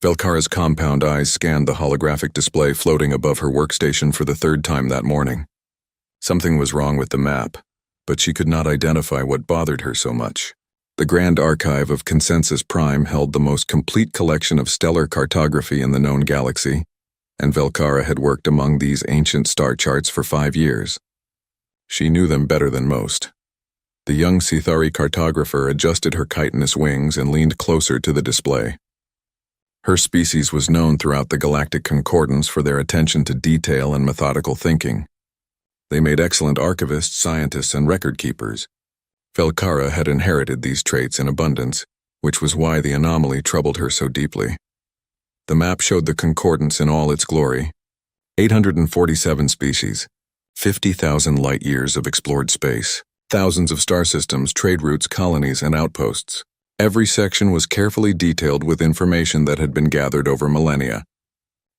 Velkara's compound eyes scanned the holographic display floating above her workstation for the third time that morning. Something was wrong with the map, but she could not identify what bothered her so much. The Grand Archive of Consensus Prime held the most complete collection of stellar cartography in the known galaxy, and Velkara had worked among these ancient star charts for 5 years. She knew them better than most. The young Sithari cartographer adjusted her chitinous wings and leaned closer to the display. Her species was known throughout the Galactic Concordance for their attention to detail and methodical thinking. They made excellent archivists, scientists, and record keepers. Velkara had inherited these traits in abundance, which was why the anomaly troubled her so deeply. The map showed the Concordance in all its glory. 847 species, 50,000 light-years of explored space, thousands of star systems, trade routes, colonies, and outposts. Every section was carefully detailed with information that had been gathered over millennia.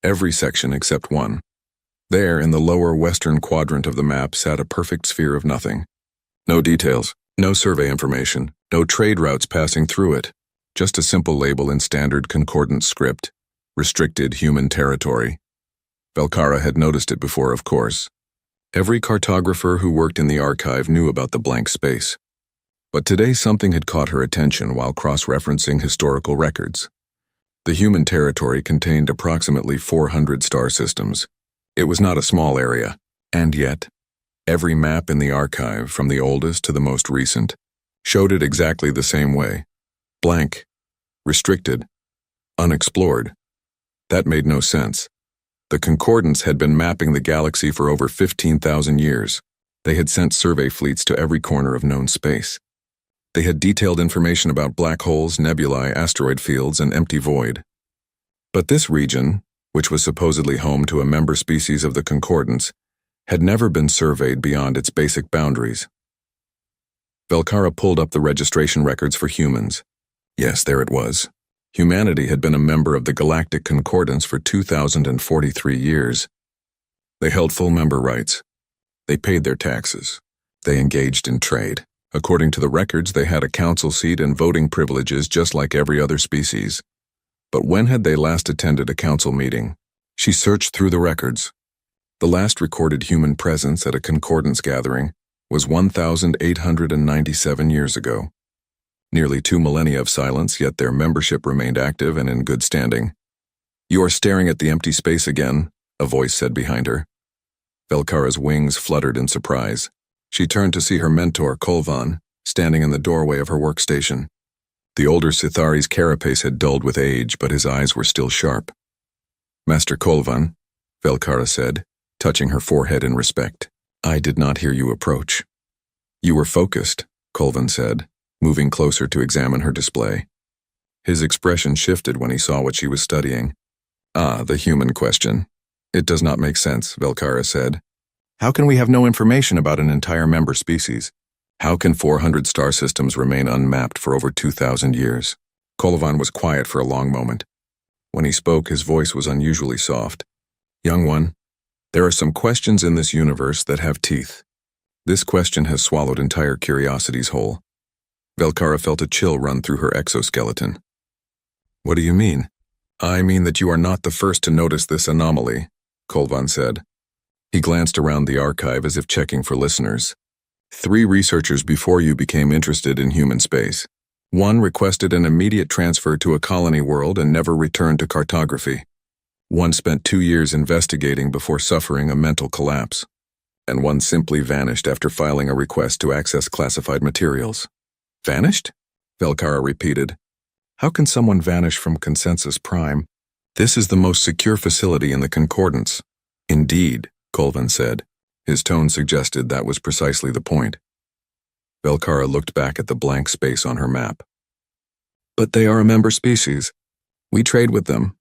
Every section except one. There, in the lower western quadrant of the map, sat a perfect sphere of nothing. No details, no survey information, no trade routes passing through it. Just a simple label in standard concordance script. Restricted human territory. Velkara had noticed it before, of course. Every cartographer who worked in the archive knew about the blank space. But today something had caught her attention while cross-referencing historical records. The human territory contained approximately 400 star systems. It was not a small area, and yet, every map in the archive, from the oldest to the most recent, showed it exactly the same way. Blank, restricted, unexplored. That made no sense. The Concordance had been mapping the galaxy for over 15,000 years. They had sent survey fleets to every corner of known space. They had detailed information about black holes, nebulae, asteroid fields, and empty void. But this region, which was supposedly home to a member species of the Concordance, had never been surveyed beyond its basic boundaries. Velkara pulled up the registration records for humans. Yes, there it was. Humanity had been a member of the Galactic Concordance for 2,043 years. They held full member rights. They paid their taxes. They engaged in trade. According to the records, they had a council seat and voting privileges just like every other species. But when had they last attended a council meeting? She searched through the records. The last recorded human presence at a Concordance gathering was 1,897 years ago. Nearly 2 millennia of silence, yet their membership remained active and in good standing. "You are staring at the empty space again," a voice said behind her. Velkara's wings fluttered in surprise. She turned to see her mentor, Kolvan, standing in the doorway of her workstation. The older Sithari's carapace had dulled with age, but his eyes were still sharp. "Master Kolvan," Velkara said, touching her forehead in respect. "I did not hear you approach." "You were focused," Kolvan said, moving closer to examine her display. His expression shifted when he saw what she was studying. "Ah, the human question. It does not make sense," Velkara said. "How can we have no information about an entire member species? How can 400 star systems remain unmapped for over 2,000 years?" Kolvan was quiet for a long moment. When he spoke, his voice was unusually soft. "Young one, there are some questions in this universe that have teeth. This question has swallowed entire curiosities whole." Velkara felt a chill run through her exoskeleton. "What do you mean?" "I mean that you are not the first to notice this anomaly," Kolvan said. He glanced around the archive as if checking for listeners. 3 researchers before you became interested in human space. 1 requested an immediate transfer to a colony world and never returned to cartography. 1 spent 2 years investigating before suffering a mental collapse. And 1 simply vanished after filing a request to access classified materials. "Vanished?" Velkara repeated. "How can someone vanish from Consensus Prime? This is the most secure facility in the Concordance." "Indeed," Kolvan said. His tone suggested that was precisely the point. Velkara looked back at the blank space on her map. "But they are a member species. We trade with them.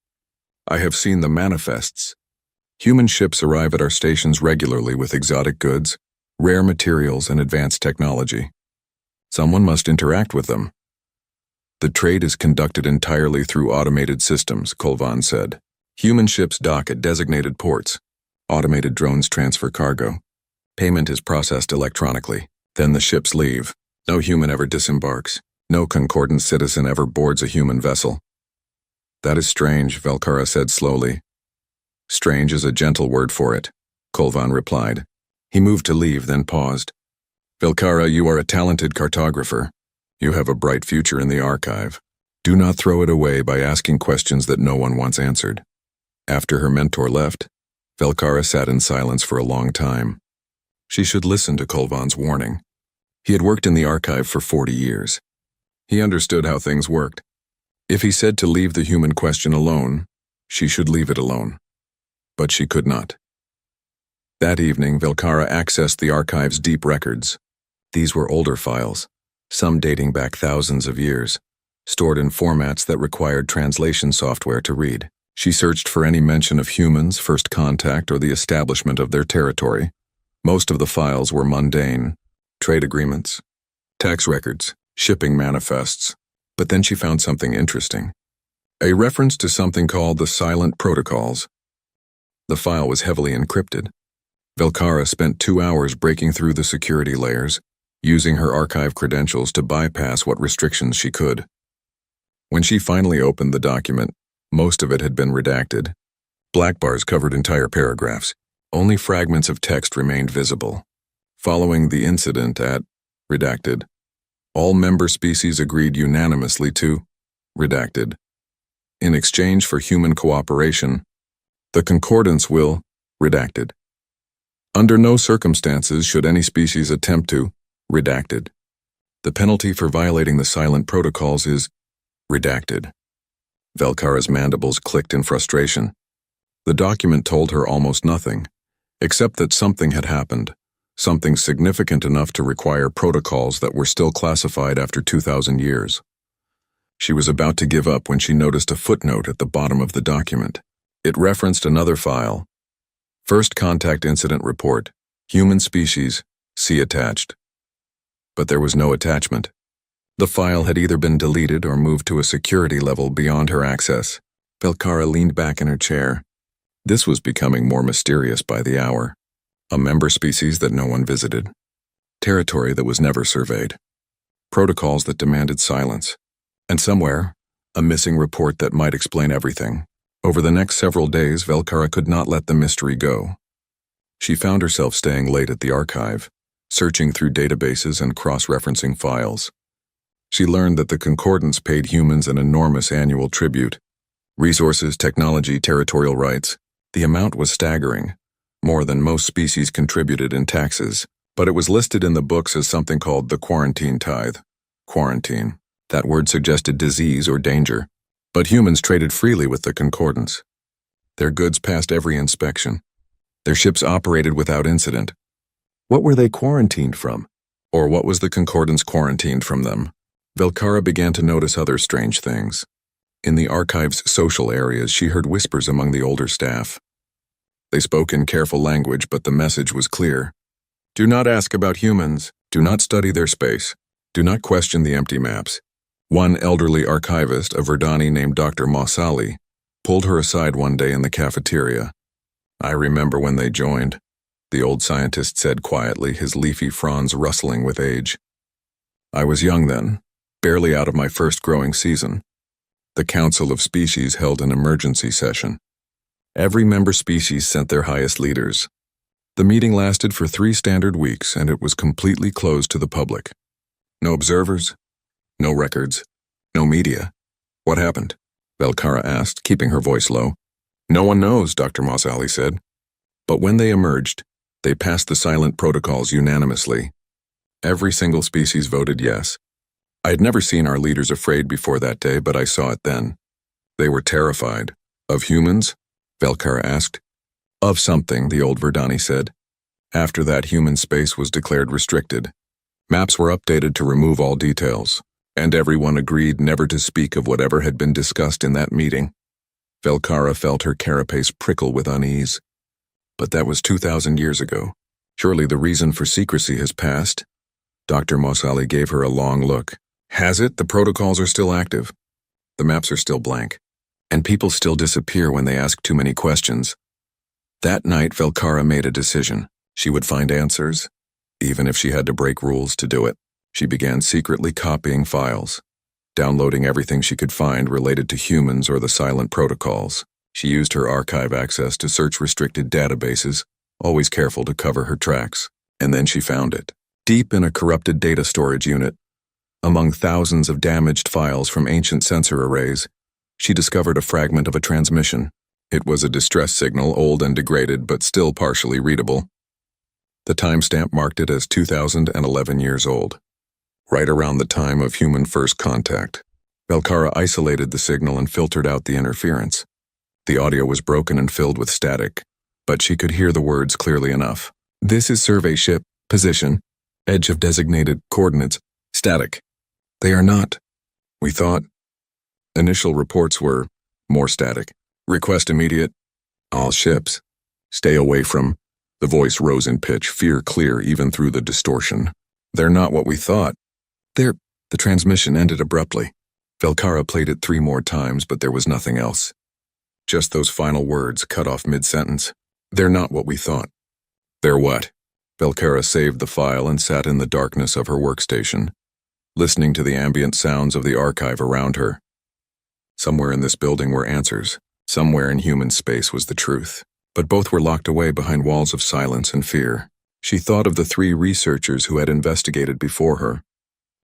I have seen the manifests. Human ships arrive at our stations regularly with exotic goods, rare materials, and advanced technology. Someone must interact with them." "The trade is conducted entirely through automated systems," Kolvan said. "Human ships dock at designated ports. Automated drones transfer cargo. Payment is processed electronically. Then the ships leave. No human ever disembarks. No Concordance citizen ever boards a human vessel." That is strange, Velkara said slowly. Strange is a gentle word for it, Kolvan replied. He moved to leave, then paused. Velkara, you are a talented cartographer. You have a bright future in the archive. Do not throw it away by asking questions that no one wants answered. After her mentor left, Velkara sat in silence for a long time. She should listen to Kolvan's warning. He had worked in the archive for 40 years. He understood how things worked. If he said to leave the human question alone, she should leave it alone. But she could not. That evening, Velkara accessed the archive's deep records. These were older files, some dating back thousands of years, stored in formats that required translation software to read. She searched for any mention of humans, first contact, or the establishment of their territory. Most of the files were mundane: trade agreements, tax records, shipping manifests. But then she found something interesting. A reference to something called the silent protocols. The file was heavily encrypted. Velkara spent 2 hours breaking through the security layers, using her archive credentials to bypass what restrictions she could. When she finally opened the document, most of it had been redacted. Black bars covered entire paragraphs. Only fragments of text remained visible. Following the incident at redacted, all member species agreed unanimously to redacted. In exchange for human cooperation, the concordance will redacted. Under no circumstances should any species attempt to redacted. The penalty for violating the silent protocols is redacted. Velkara's mandibles clicked in frustration. The document told her almost nothing, except that something had happened, something significant enough to require protocols that were still classified after 2,000 years. She was about to give up when she noticed a footnote at the bottom of the document. It referenced another file. First Contact Incident Report, Human Species, see attached. But there was no attachment. The file had either been deleted or moved to a security level beyond her access. Velkara leaned back in her chair. This was becoming more mysterious by the hour. A member species that no one visited. Territory that was never surveyed. Protocols that demanded silence. And somewhere, a missing report that might explain everything. Over the next several days, Velkara could not let the mystery go. She found herself staying late at the archive, searching through databases and cross-referencing files. She learned that the concordance paid humans an enormous annual tribute. Resources, technology, territorial rights. The amount was staggering, more than most species contributed in taxes, but it was listed in the books as something called the quarantine tithe. Quarantine. That word suggested disease or danger. But humans traded freely with the concordance. Their goods passed every inspection. Their ships operated without incident. What were they quarantined from? Or what was the concordance quarantined from them? Velkara began to notice other strange things. In the archive's social areas, she heard whispers among the older staff. They spoke in careful language, but the message was clear. Do not ask about humans. Do not study their space. Do not question the empty maps. One elderly archivist, a Verdani named Dr. Mausali, pulled her aside one day in the cafeteria. I remember when they joined, the old scientist said quietly, his leafy fronds rustling with age. I was young then, barely out of my first growing season. The Council of Species held an emergency session. Every member species sent their highest leaders. The meeting lasted for 3 standard weeks, and it was completely closed to the public. No observers, no records, no media. What happened? Velkara asked, keeping her voice low. No one knows, Dr. Mausali said. But when they emerged, they passed the silent protocols unanimously. Every single species voted yes. I had never seen our leaders afraid before that day, but I saw it then. They were terrified. Of humans? Velkara asked. Of something, the old Verdani said. After that, human space was declared restricted. Maps were updated to remove all details, and everyone agreed never to speak of whatever had been discussed in that meeting. Velkara felt her carapace prickle with unease. But that was 2,000 years ago. Surely the reason for secrecy has passed. Dr. Mausali gave her a long look. Has it? The protocols are still active. The maps are still blank. And people still disappear when they ask too many questions. That night, Velkara made a decision. She would find answers, even if she had to break rules to do it. She began secretly copying files. downloading everything she could find related to humans or the silent protocols. She used her archive access to search restricted databases, always careful to cover her tracks. And then she found it. Deep in a corrupted data storage unit, among thousands of damaged files from ancient sensor arrays, she discovered a fragment of a transmission. It was a distress signal, old and degraded, but still partially readable. The timestamp marked it as 2011 years old, right around the time of human first contact. Belcara isolated the signal and filtered out the interference. The audio was broken and filled with static, but she could hear the words clearly enough. This is survey ship, position, edge of designated coordinates, static. They are not. We thought. Initial reports were more static. Request immediate. All ships. Stay away from. The voice rose in pitch, fear clear even through the distortion. They're not what we thought. The transmission ended abruptly. Belcara played it 3 more times, but there was nothing else. Just those final words cut off mid-sentence. They're not what we thought. They're what? Belcara saved the file and sat in the darkness of her workstation, listening to the ambient sounds of the archive around her. Somewhere in this building were answers. Somewhere in human space was the truth. But both were locked away behind walls of silence and fear. She thought of the 3 researchers who had investigated before her.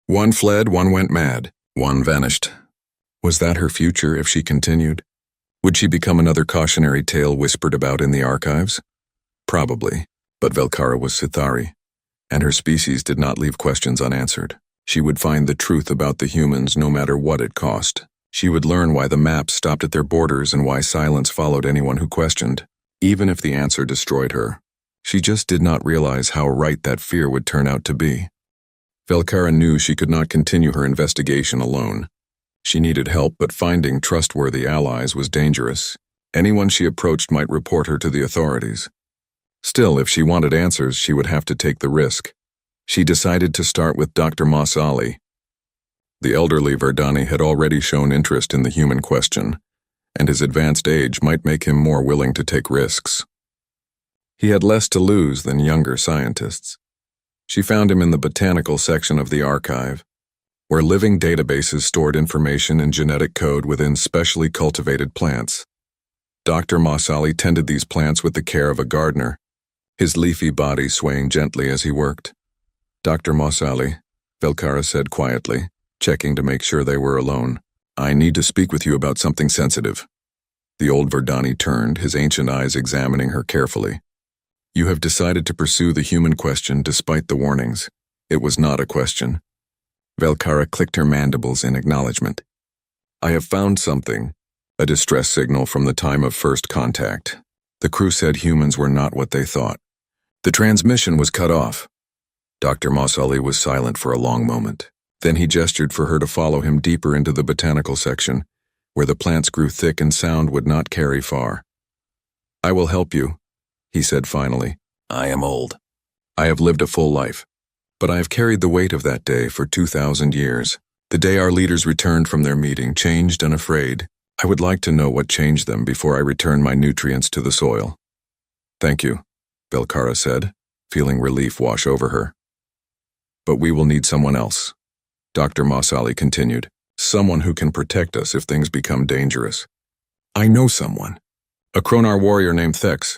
One fled, one went mad, one vanished. Was that her future if she continued? Would she become another cautionary tale whispered about in the archives? Probably, but Belcara was Sithari, and her species did not leave questions unanswered. She would find the truth about the humans no matter what it cost. She would learn why the maps stopped at their borders and why silence followed anyone who questioned, even if the answer destroyed her. She just did not realize how right that fear would turn out to be. Belcara knew she could not continue her investigation alone. She needed help, but finding trustworthy allies was dangerous. Anyone she approached might report her to the authorities. Still, if she wanted answers, she would have to take the risk. She decided to start with Dr. Mossali. The elderly Verdani had already shown interest in the human question, and his advanced age might make him more willing to take risks. He had less to lose than younger scientists. She found him in the botanical section of the archive, where living databases stored information in genetic code within specially cultivated plants. Dr. Mossali tended these plants with the care of a gardener, his leafy body swaying gently as he worked. Dr. Mossali, Belcara said quietly, checking to make sure they were alone. I need to speak with you about something sensitive. The old Verdani turned, his ancient eyes examining her carefully. You have decided to pursue the human question despite the warnings. It was not a question. Belcara clicked her mandibles in acknowledgement. I have found something, a distress signal from the time of first contact. The crew said humans were not what they thought. The transmission was cut off. Dr. Mossali was silent for a long moment. Then he gestured for her to follow him deeper into the botanical section, where the plants grew thick and sound would not carry far. I will help you, he said finally. I am old. I have lived a full life, but I have carried the weight of that day for 2,000 years. The day our leaders returned from their meeting, changed and afraid. I would like to know what changed them before I return my nutrients to the soil. Thank you, Belcara said, feeling relief wash over her. But we will need someone else. Dr. Mossali continued, someone who can protect us if things become dangerous. I know someone. A Kronar warrior named Thex.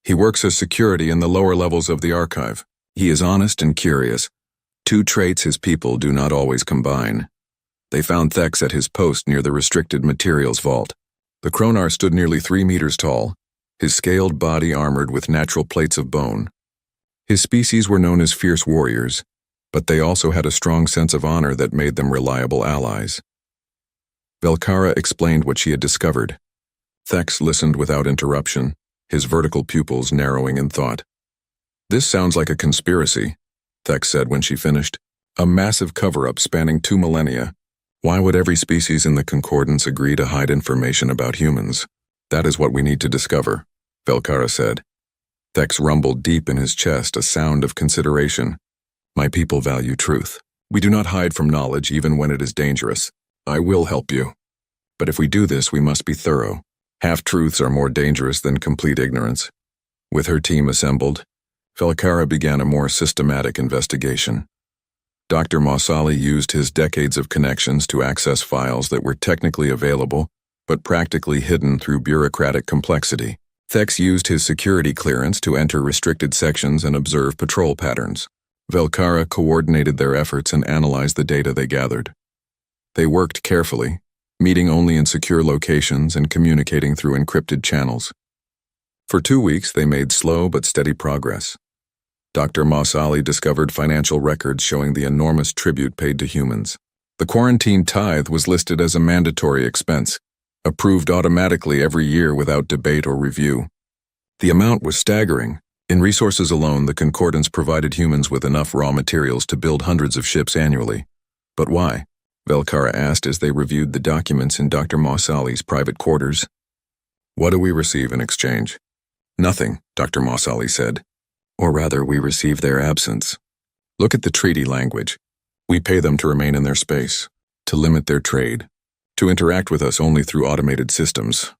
He works as security in the lower levels of the archive. He is honest and curious. 2 traits his people do not always combine. They found Thex at his post near the restricted materials vault. The Kronar stood nearly 3 meters tall, his scaled body armored with natural plates of bone. His species were known as fierce warriors, but they also had a strong sense of honor that made them reliable allies. Belcara explained what she had discovered. Thex listened without interruption, his vertical pupils narrowing in thought. This sounds like a conspiracy, Thex said when she finished. A massive cover-up spanning 2 millennia. Why would every species in the Concordance agree to hide information about humans? That is what we need to discover, Belcara said. Thex rumbled deep in his chest, a sound of consideration. My people value truth. We do not hide from knowledge even when it is dangerous. I will help you. But if we do this, we must be thorough. Half-truths are more dangerous than complete ignorance. With her team assembled, Belcara began a more systematic investigation. Dr. Mossali used his decades of connections to access files that were technically available, but practically hidden through bureaucratic complexity. Thex used his security clearance to enter restricted sections and observe patrol patterns. Velkara coordinated their efforts and analyzed the data they gathered. They worked carefully, meeting only in secure locations and communicating through encrypted channels. For 2 weeks, they made slow but steady progress. Dr. Mossali discovered financial records showing the enormous tribute paid to humans. The quarantine tithe was listed as a mandatory expense, approved automatically every year without debate or review. The amount was staggering. In resources alone, the concordance provided humans with enough raw materials to build hundreds of ships annually. But why? Velkara asked as they reviewed the documents in Dr. Mossali's private quarters. What do we receive in exchange? Nothing, Dr. Mossali said. Or rather, we receive their absence. Look at the treaty language. We pay them to remain in their space, to limit their trade, to interact with us only through automated systems.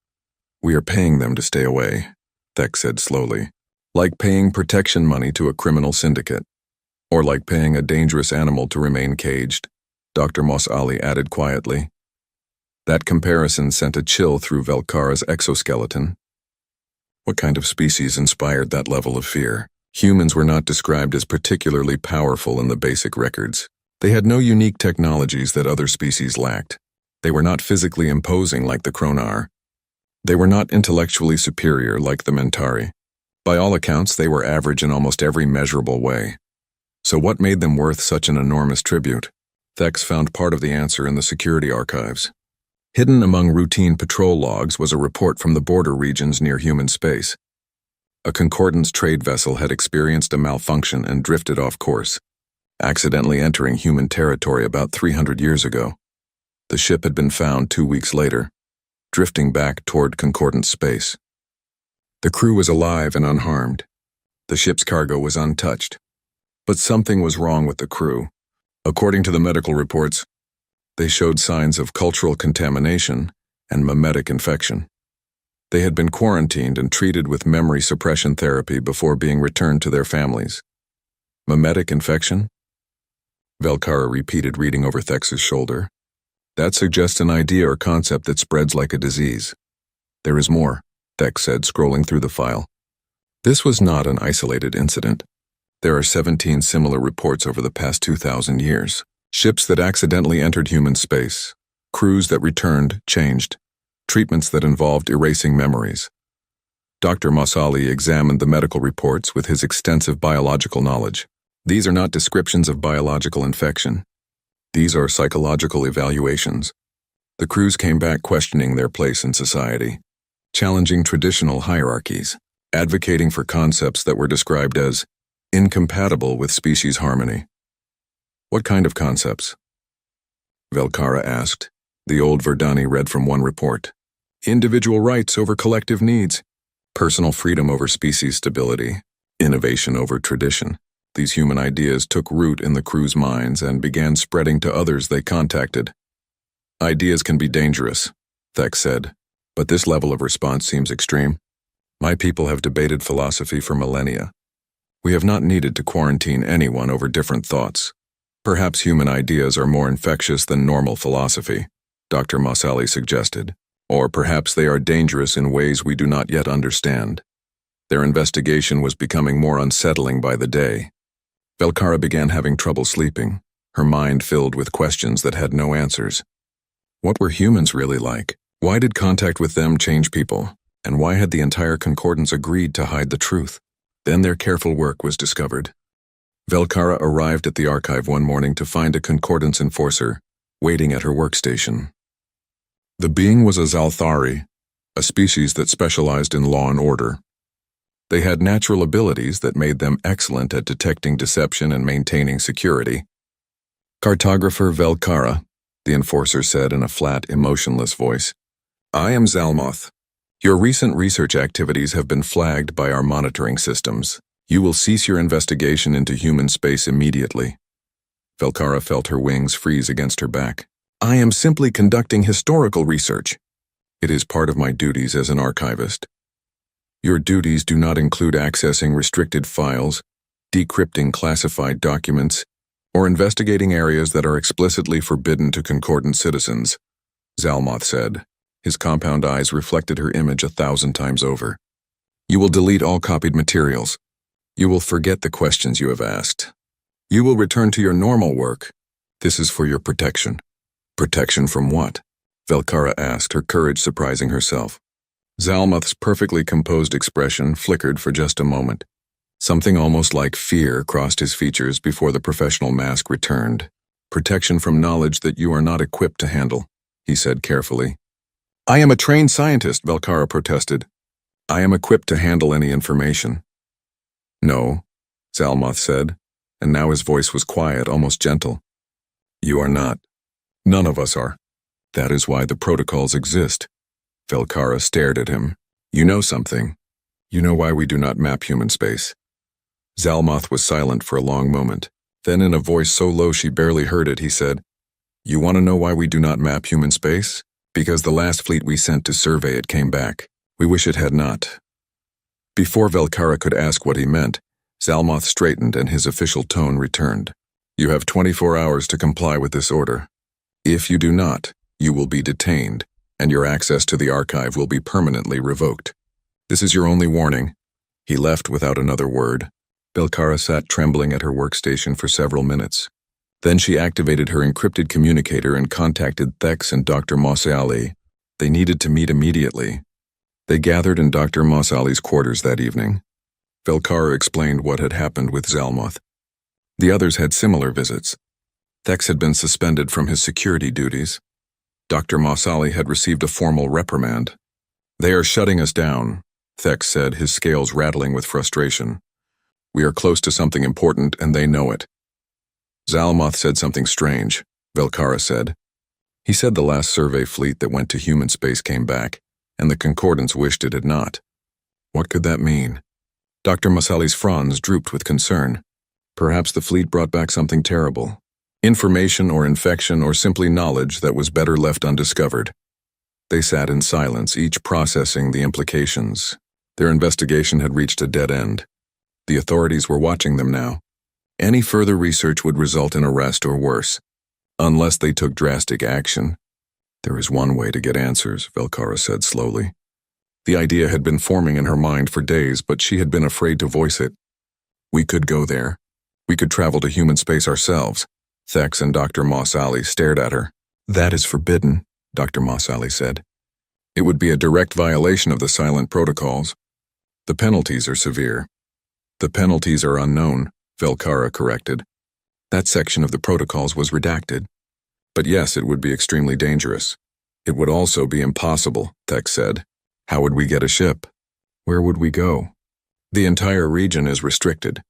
We are paying them to stay away, Thex said slowly, like paying protection money to a criminal syndicate, or like paying a dangerous animal to remain caged, Dr. Mossali added quietly. That comparison sent a chill through Velkara's exoskeleton. What kind of species inspired that level of fear? Humans were not described as particularly powerful in the basic records. They had no unique technologies that other species lacked. They were not physically imposing like the Kronar. They were not intellectually superior like the Mentari. By all accounts, they were average in almost every measurable way. So what made them worth such an enormous tribute? Thex found part of the answer in the security archives. Hidden among routine patrol logs was a report from the border regions near human space. A Concordance trade vessel had experienced a malfunction and drifted off course, accidentally entering human territory about 300 years ago. The ship had been found 2 weeks later, drifting back toward Concordance space. The crew was alive and unharmed. The ship's cargo was untouched. But something was wrong with the crew. According to the medical reports, they showed signs of cultural contamination and mimetic infection. They had been quarantined and treated with memory suppression therapy before being returned to their families. Mimetic infection? Velkara repeated, reading over Thex's shoulder. That suggests an idea or concept that spreads like a disease. There is more, Thex said, scrolling through the file. This was not an isolated incident. There are 17 similar reports over the past 2,000 years. Ships that accidentally entered human space, crews that returned, changed, treatments that involved erasing memories. Dr. Mossali examined the medical reports with his extensive biological knowledge. These are not descriptions of biological infection. These are psychological evaluations. The crews came back questioning their place in society, challenging traditional hierarchies, advocating for concepts that were described as incompatible with species harmony. What kind of concepts? Velkara asked. The old Verdani read from one report. Individual rights over collective needs, personal freedom over species stability, innovation over tradition. These human ideas took root in the crew's minds and began spreading to others they contacted. Ideas can be dangerous, Thex said, but this level of response seems extreme. My people have debated philosophy for millennia. We have not needed to quarantine anyone over different thoughts. Perhaps human ideas are more infectious than normal philosophy, Dr. Mossali suggested. Or perhaps they are dangerous in ways we do not yet understand. Their investigation was becoming more unsettling by the day. Velkara began having trouble sleeping, her mind filled with questions that had no answers. What were humans really like? Why did contact with them change people? And why had the entire Concordance agreed to hide the truth? Then their careful work was discovered. Velkara arrived at the archive one morning to find a Concordance enforcer waiting at her workstation. The being was a Zalthari, a species that specialized in law and order. They had natural abilities that made them excellent at detecting deception and maintaining security. Cartographer Velkara, the enforcer said in a flat, emotionless voice. I am Zalmoth. Your recent research activities have been flagged by our monitoring systems. You will cease your investigation into human space immediately. Velkara felt her wings freeze against her back. I am simply conducting historical research. It is part of my duties as an archivist. Your duties do not include accessing restricted files, decrypting classified documents, or investigating areas that are explicitly forbidden to concordant citizens, Zalmoth said. His compound eyes reflected her image 1,000 times over. You will delete all copied materials. You will forget the questions you have asked. You will return to your normal work. This is for your protection. Protection from what? Velkara asked, her courage surprising herself. Zalmoth's perfectly composed expression flickered for just a moment. Something almost like fear crossed his features before the professional mask returned. Protection from knowledge that you are not equipped to handle, he said carefully. I am a trained scientist, Velkara protested. I am equipped to handle any information. No, Zalmoth said, and now his voice was quiet, almost gentle. You are not. None of us are. That is why the protocols exist. Velkara stared at him. You know something. You know why we do not map human space. Zalmoth was silent for a long moment. Then in a voice so low she barely heard it, he said, You want to know why we do not map human space? Because the last fleet we sent to survey it came back. We wish it had not. Before Velkara could ask what he meant, Zalmoth straightened and his official tone returned. You have 24 hours to comply with this order. If you do not, you will be detained, and your access to the archive will be permanently revoked. This is your only warning. He left without another word. Velkara sat trembling at her workstation for several minutes. Then she activated her encrypted communicator and contacted Thex and Dr. Mossali. They needed to meet immediately. They gathered in Dr. Mossali's quarters that evening. Velkara explained what had happened with Zalmoth. The others had similar visits. Thex had been suspended from his security duties. Dr. Mossali had received a formal reprimand. They are shutting us down, Thex said, his scales rattling with frustration. We are close to something important, and they know it. Zalmoth said something strange, Velkara said. He said the last survey fleet that went to human space came back, and the Concordants wished it had not. What could that mean? Dr. Mossali's fronds drooped with concern. Perhaps the fleet brought back something terrible. Information or infection or simply knowledge that was better left undiscovered. They sat in silence, each processing the implications. Their investigation had reached a dead end. The authorities were watching them now. Any further research would result in arrest or worse, unless they took drastic action. There is one way to get answers, Velkara said slowly. The idea had been forming in her mind for days, but she had been afraid to voice it. We could go there. We could travel to human space ourselves. Thex and Dr. Mossali stared at her. That is forbidden, Dr. Mossali said. It would be a direct violation of the silent protocols. The penalties are severe. The penalties are unknown, Velkara corrected. That section of the protocols was redacted. But yes, it would be extremely dangerous. It would also be impossible, Thex said. How would we get a ship? Where would we go? The entire region is restricted.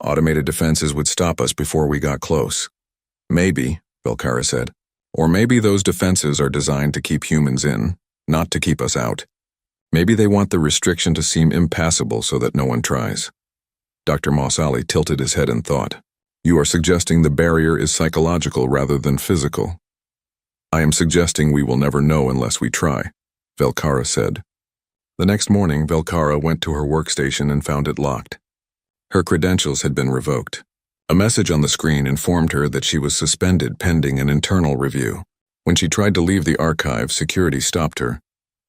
Automated defenses would stop us before we got close. Maybe, Velkara said. Or maybe those defenses are designed to keep humans in, not to keep us out. Maybe they want the restriction to seem impassable so that no one tries. Dr. Mossali tilted his head in thought. You are suggesting the barrier is psychological rather than physical. I am suggesting we will never know unless we try, Velkara said. The next morning, Velkara went to her workstation and found it locked. Her credentials had been revoked. A message on the screen informed her that she was suspended pending an internal review. When she tried to leave the archive, security stopped her.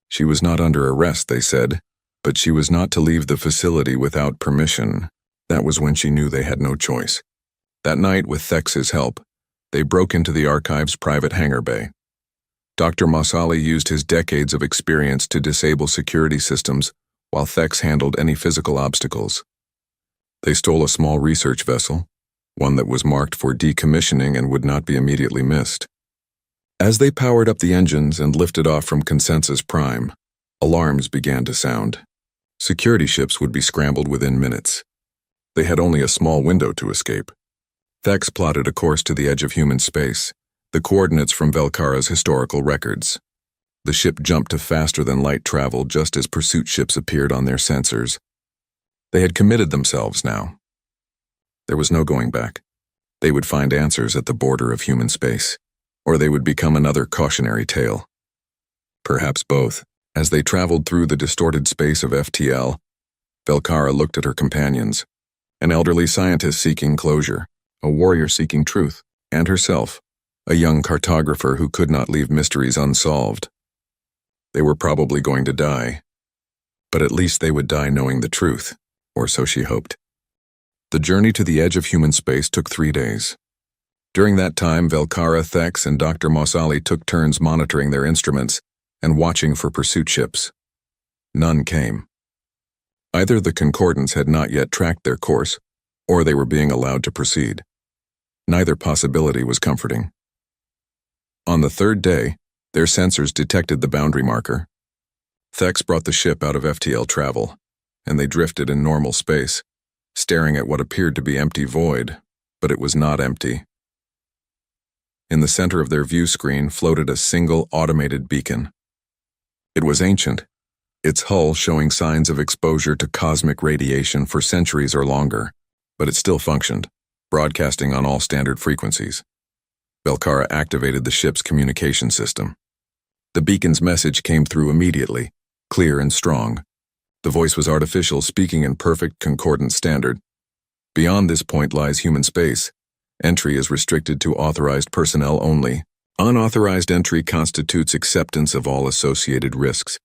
She was not under arrest, they said, but she was not to leave the facility without permission. That was when she knew they had no choice. That night, with Thex's help, they broke into the archive's private hangar bay. Dr. Mossali used his decades of experience to disable security systems, while Thex handled any physical obstacles. They stole a small research vessel, one that was marked for decommissioning and would not be immediately missed. As they powered up the engines and lifted off from Consensus Prime, alarms began to sound. Security ships would be scrambled within minutes. They had only a small window to escape. Thex plotted a course to the edge of human space, the coordinates from Velkara's historical records. The ship jumped to faster-than-light travel just as pursuit ships appeared on their sensors. They had committed themselves now. There was no going back. They would find answers at the border of human space, or they would become another cautionary tale. Perhaps both. As they traveled through the distorted space of FTL, Velkara looked at her companions, an elderly scientist seeking closure, a warrior seeking truth, and herself, a young cartographer who could not leave mysteries unsolved. They were probably going to die, but at least they would die knowing the truth, or so she hoped. The journey to the edge of human space took 3 days. During that time, Velkara, Thex, and Dr. Mossali took turns monitoring their instruments and watching for pursuit ships. None came. Either the Concordants had not yet tracked their course, or they were being allowed to proceed. Neither possibility was comforting. On the 3rd day, their sensors detected the boundary marker. Thex brought the ship out of FTL travel, and they drifted in normal space, staring at what appeared to be empty void, but it was not empty. In the center of their view screen floated a single automated beacon. It was ancient, its hull showing signs of exposure to cosmic radiation for centuries or longer, but it still functioned, broadcasting on all standard frequencies. Velkara activated the ship's communication system. The beacon's message came through immediately, clear and strong. The voice was artificial, speaking in perfect concordant standard. Beyond this point lies human space. Entry is restricted to authorized personnel only. Unauthorized entry constitutes acceptance of all associated risks.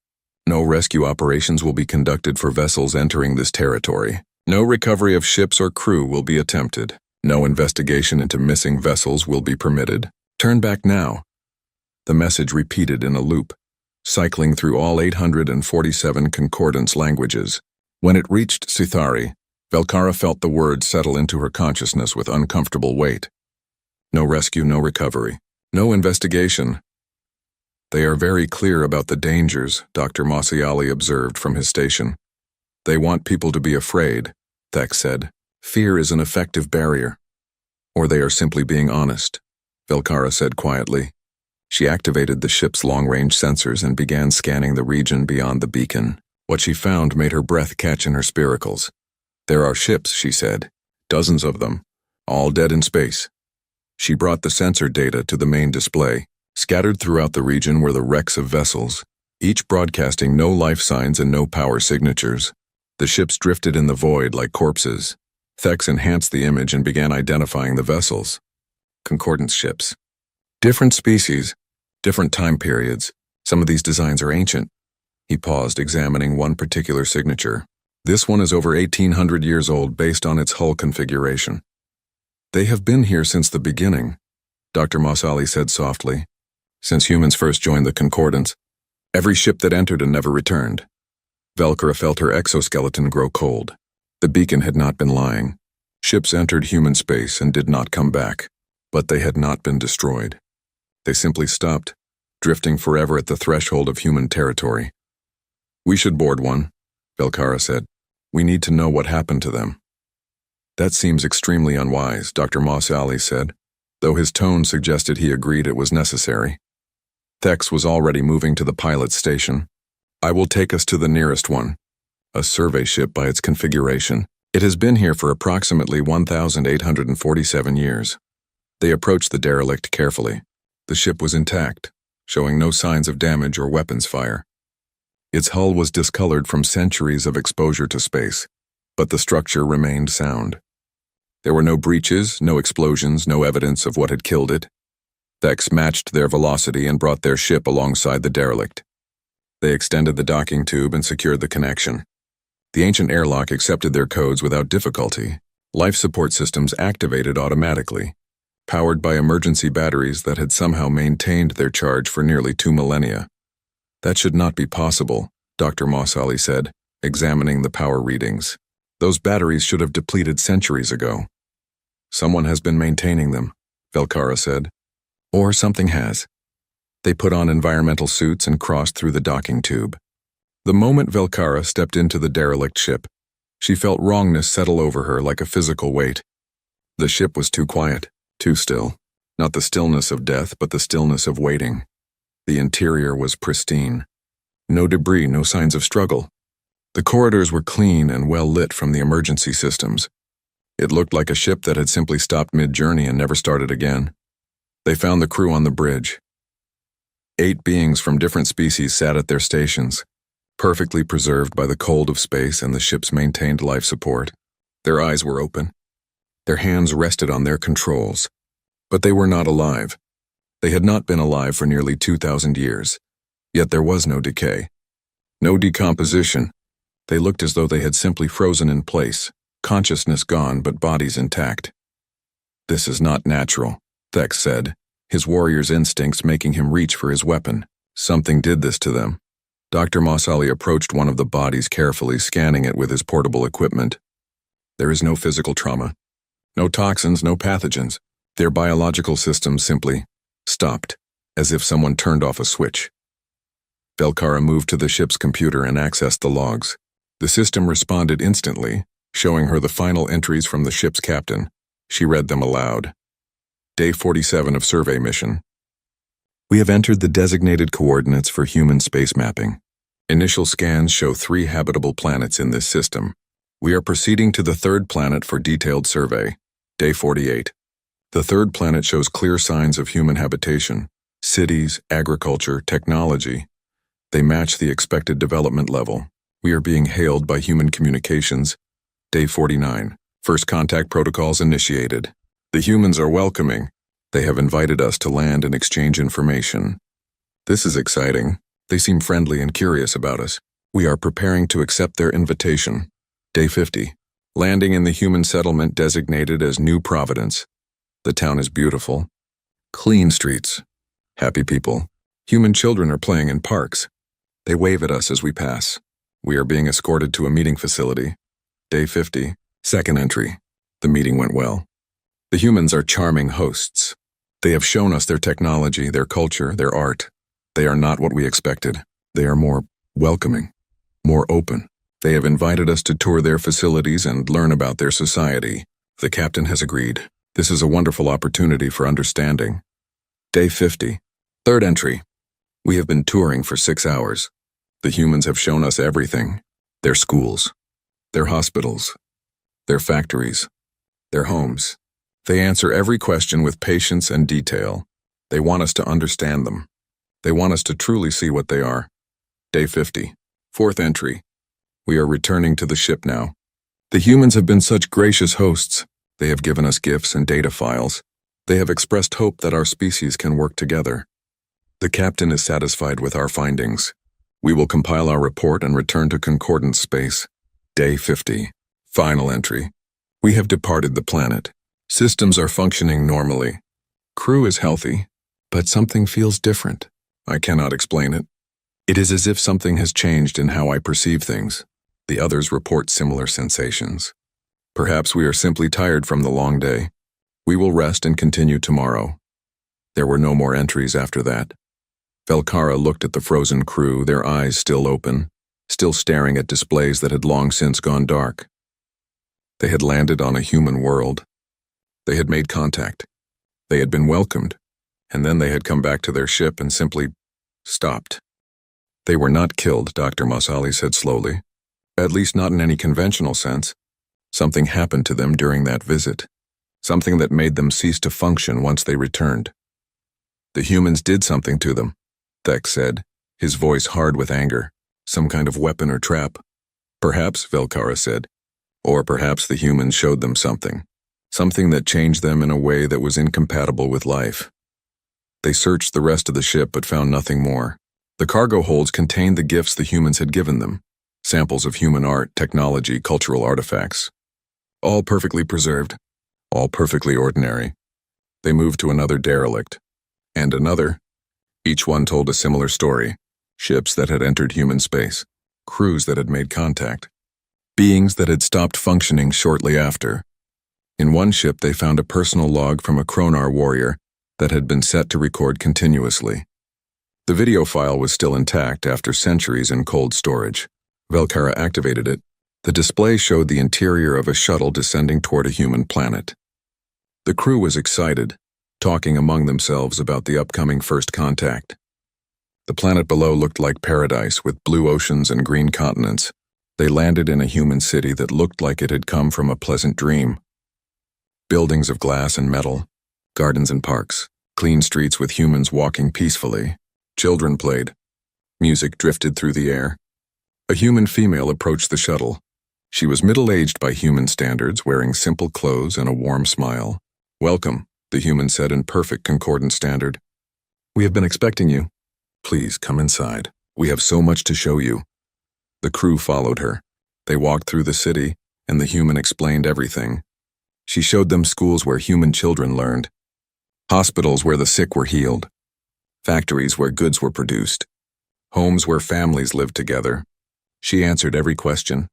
No rescue operations will be conducted for vessels entering this territory. No recovery of ships or crew will be attempted. No investigation into missing vessels will be permitted. Turn back now. The message repeated in a loop, cycling through all 847 concordance languages. When it reached Sithari, Velkara felt the words settle into her consciousness with uncomfortable weight. No rescue, no recovery, no investigation. They are very clear about the dangers, Dr. Mossiali observed from his station. They want people to be afraid, Thex said. Fear is an effective barrier. Or they are simply being honest, Velkara said quietly. She activated the ship's long-range sensors and began scanning the region beyond the beacon. What she found made her breath catch in her spiracles. There are ships, she said, dozens of them, all dead in space. She brought the sensor data to the main display. Scattered throughout the region were the wrecks of vessels, each broadcasting no life signs and no power signatures. The ships drifted in the void like corpses. Thex enhanced the image and began identifying the vessels. Concordance ships. Different species, different time periods. Some of these designs are ancient. He paused, examining one particular signature. This one is over 1,800 years old based on its hull configuration. They have been here since the beginning, Dr. Mossali said softly. Since humans first joined the Concordance, every ship that entered and never returned. Velkara felt her exoskeleton grow cold. The beacon had not been lying. Ships entered human space and did not come back, but they had not been destroyed. They simply stopped, drifting forever at the threshold of human territory. We should board one, Velkara said. We need to know what happened to them. That seems extremely unwise, Dr. Mossali said, though his tone suggested he agreed it was necessary. Thex was already moving to the pilot's station. I will take us to the nearest one. A survey ship by its configuration. It has been here for approximately 1,847 years. They approached the derelict carefully. The ship was intact, showing no signs of damage or weapons fire. Its hull was discolored from centuries of exposure to space, but the structure remained sound. There were no breaches, no explosions, no evidence of what had killed it. Thex matched their velocity and brought their ship alongside the derelict. They extended the docking tube and secured the connection. The ancient airlock accepted their codes without difficulty. Life support systems activated automatically, powered by emergency batteries that had somehow maintained their charge for nearly 2 millennia. That should not be possible, Dr. Mossali said, examining the power readings. Those batteries should have depleted centuries ago. Someone has been maintaining them, Velkara said. Or something has. They put on environmental suits and crossed through the docking tube. The moment Velkara stepped into the derelict ship, she felt wrongness settle over her like a physical weight. The ship was too quiet, too still. Not the stillness of death, but the stillness of waiting. The interior was pristine. No debris, no signs of struggle. The corridors were clean and well lit from the emergency systems. It looked like a ship that had simply stopped mid-journey and never started again. They found the crew on the bridge. 8 beings from different species sat at their stations, perfectly preserved by the cold of space and the ship's maintained life support. Their eyes were open, Their hands rested on their controls. But they were not alive. They had not been alive for nearly 2,000 years. Yet there was no decay. No decomposition. They looked as though they had simply frozen in place, consciousness gone but bodies intact. "This is not natural," Thex said, his warrior's instincts making him reach for his weapon. Something did this to them. Dr. Mossali approached one of the bodies carefully, scanning it with his portable equipment. "There is no physical trauma. No toxins, no pathogens. Their biological systems simply stopped, as if someone turned off a switch." Velkara moved to the ship's computer and accessed the logs. The system responded instantly, showing her the final entries from the ship's captain. She read them aloud. Day 47 of survey mission. "We have entered the designated coordinates for human space mapping. Initial scans show 3 habitable planets in this system. We are proceeding to the 3rd planet for detailed survey. Day 48. The 3rd planet shows clear signs of human habitation. Cities, agriculture, technology. They match the expected development level. We are being hailed by human communications. Day 49. First contact protocols initiated. The humans are welcoming. They have invited us to land and exchange information. This is exciting. They seem friendly and curious about us. We are preparing to accept their invitation. Day 50. Landing in the human settlement designated as New Providence. The town is beautiful. Clean streets. Happy people. Human children are playing in parks. They wave at us as we pass. We are being escorted to a meeting facility. Day 50. Second entry. The meeting went well. The humans are charming hosts. They have shown us their technology, their culture, their art. They are not what we expected. They are more welcoming, more open. They have invited us to tour their facilities and learn about their society. The captain has agreed. This is a wonderful opportunity for understanding. Day 50. Third entry. We have been touring for 6 hours. The humans have shown us everything. Their schools, their hospitals, their factories, their homes. They answer every question with patience and detail. They want us to understand them. They want us to truly see what they are. Day 50. Fourth entry. We are returning to the ship now. The humans have been such gracious hosts. They have given us gifts and data files. They have expressed hope that our species can work together. The captain is satisfied with our findings. We will compile our report and return to concordance space. Day 50. Final entry. We have departed the planet. Systems are functioning normally. Crew is healthy, but something feels different. I cannot explain it. It is as if something has changed in how I perceive things. The others report similar sensations. Perhaps we are simply tired from the long day. We will rest and continue tomorrow. There were no more entries after that. Velkara looked at the frozen crew, their eyes still open, still staring at displays that had long since gone dark. They had landed on a human world. They had made contact. They had been welcomed, and then they had come back to their ship and simply stopped. They were not killed, Dr. Mossali said slowly. At least not in any conventional sense. Something happened to them during that visit. Something that made them cease to function once they returned. The humans did something to them, Thex said, his voice hard with anger. Some kind of weapon or trap. Perhaps, Velkara said. Or perhaps the humans showed them something. Something that changed them in a way that was incompatible with life. They searched the rest of the ship but found nothing more. The cargo holds contained the gifts the humans had given them. Samples of human art, technology, cultural artifacts. All perfectly preserved. All perfectly ordinary. They moved to another derelict. And another. Each one told a similar story. Ships that had entered human space. Crews that had made contact. Beings that had stopped functioning shortly after. In one ship they found a personal log from a Kronar warrior that had been set to record continuously. The video file was still intact after centuries in cold storage. Velkara activated it. The display showed the interior of a shuttle descending toward a human planet. The crew was excited, talking among themselves about the upcoming first contact. The planet below looked like paradise with blue oceans and green continents. They landed in a human city that looked like it had come from a pleasant dream. Buildings of glass and metal, gardens and parks, clean streets with humans walking peacefully. Children played. Music drifted through the air. A human female approached the shuttle. She was middle-aged by human standards, wearing simple clothes and a warm smile. "Welcome," the human said in perfect concordant standard. "We have been expecting you. Please come inside. We have so much to show you." The crew followed her. They walked through the city, and the human explained everything. She showed them schools where human children learned, hospitals where the sick were healed, factories where goods were produced, homes where families lived together. She answered every question.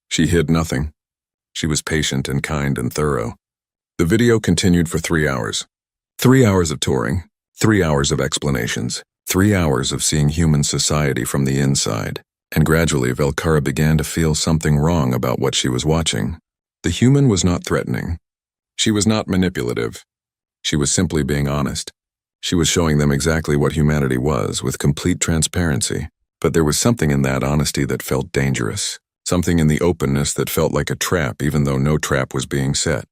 She hid nothing. She was patient and kind and thorough. The video continued for 3 hours. 3 hours of touring, 3 hours of explanations, 3 hours of seeing human society from the inside. And gradually, Velkara began to feel something wrong about what she was watching. The human was not threatening. She was not manipulative. She was simply being honest. She was showing them exactly what humanity was, with complete transparency. But there was something in that honesty that felt dangerous. Something in the openness that felt like a trap, even though no trap was being set.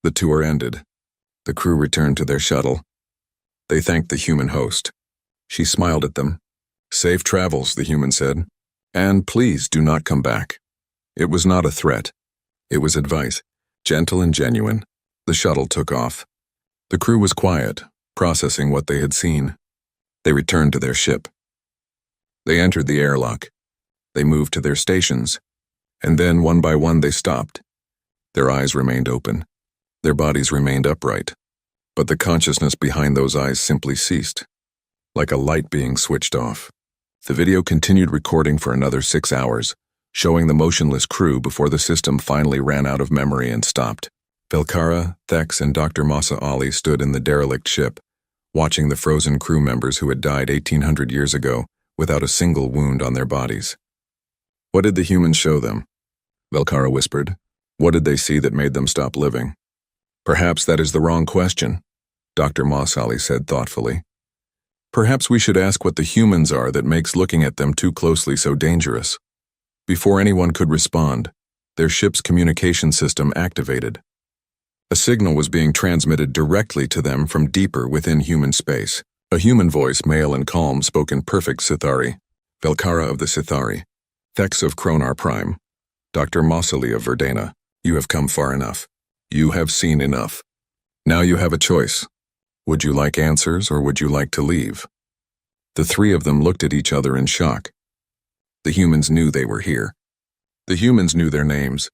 The tour ended. The crew returned to their shuttle. They thanked the human host. She smiled at them. "Safe travels," the human said. "And please do not come back." It was not a threat. It was advice, gentle and genuine. The shuttle took off. The crew was quiet, processing what they had seen. They returned to their ship. They entered the airlock. They moved to their stations. And then, one by one, they stopped. Their eyes remained open. Their bodies remained upright. But the consciousness behind those eyes simply ceased, like a light being switched off. The video continued recording for another 6 hours, showing the motionless crew before the system finally ran out of memory and stopped. Velkara, Thex, and Dr. Masa Ali stood in the derelict ship, watching the frozen crew members who had died 1800 years ago without a single wound on their bodies. "What did the humans show them?" Velkara whispered. "What did they see that made them stop living?" "Perhaps that is the wrong question," Dr. Masa Ali said thoughtfully. "Perhaps we should ask what the humans are that makes looking at them too closely so dangerous." Before anyone could respond, their ship's communication system activated. A signal was being transmitted directly to them from deeper within human space. A human voice, male and calm, spoke in perfect Sithari. "Velkara of the Sithari, Thex of Kronar Prime, Dr. Mosali of Verdana, you have come far enough. You have seen enough. Now you have a choice. Would you like answers or would you like to leave?" The three of them looked at each other in shock. The humans knew they were here. The humans knew their names.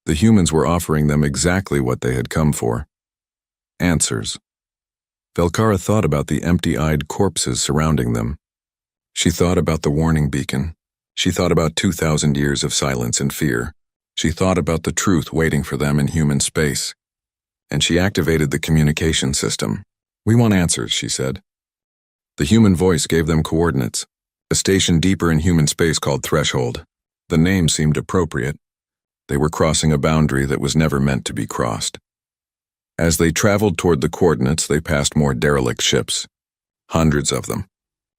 The humans were offering them exactly what they had come for. Answers. Velkara thought about the empty-eyed corpses surrounding them. She thought about the warning beacon. She thought about 2,000 years of silence and fear. She thought about the truth waiting for them in human space. And she activated the communication system. "We want answers," she said. The human voice gave them coordinates. A station deeper in human space called Threshold. The name seemed appropriate. They were crossing a boundary that was never meant to be crossed. As they traveled toward the coordinates, they passed more derelict ships. Hundreds of them.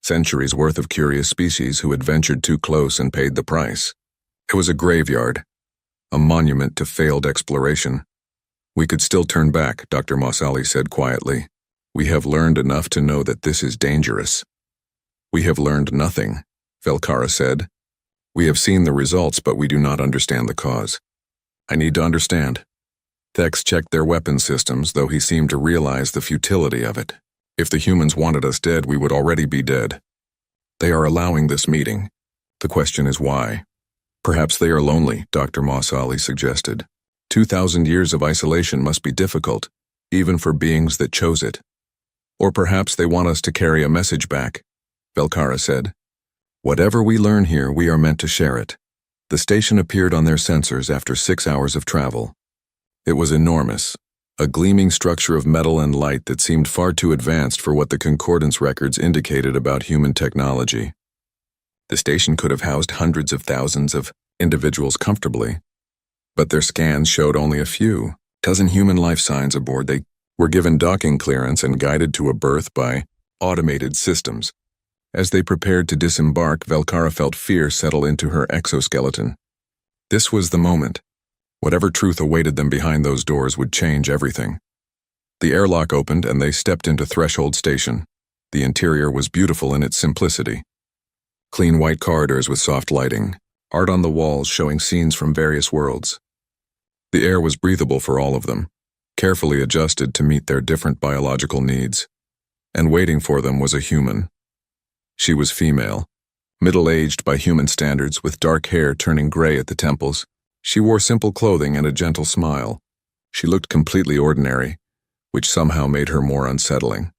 Centuries' worth of curious species who had ventured too close and paid the price. It was a graveyard, a monument to failed exploration. "We could still turn back," Dr. Mosali said quietly. "We have learned enough to know that this is dangerous." "We have learned nothing," Velkara said. "We have seen the results, but we do not understand the cause. I need to understand." Thex checked their weapon systems, though he seemed to realize the futility of it. If the humans wanted us dead, we would already be dead. They are allowing this meeting. The question is why. Perhaps they are lonely, Dr. Mosali suggested. 2,000 years of isolation must be difficult, even for beings that chose it. Or perhaps they want us to carry a message back, Velkara said. "Whatever we learn here, we are meant to share it." The station appeared on their sensors after 6 hours of travel. It was enormous, a gleaming structure of metal and light that seemed far too advanced for what the concordance records indicated about human technology. The station could have housed hundreds of thousands of individuals comfortably, but their scans showed only a few dozen human life signs aboard. They were given docking clearance and guided to a berth by automated systems. As they prepared to disembark, Velkara felt fear settle into her exoskeleton. This was the moment. Whatever truth awaited them behind those doors would change everything. The airlock opened and they stepped into Threshold Station. The interior was beautiful in its simplicity. Clean white corridors with soft lighting, art on the walls showing scenes from various worlds. The air was breathable for all of them, carefully adjusted to meet their different biological needs. And waiting for them was a human. She was female, middle-aged by human standards, with dark hair turning gray at the temples. She wore simple clothing and a gentle smile. She looked completely ordinary, which somehow made her more unsettling.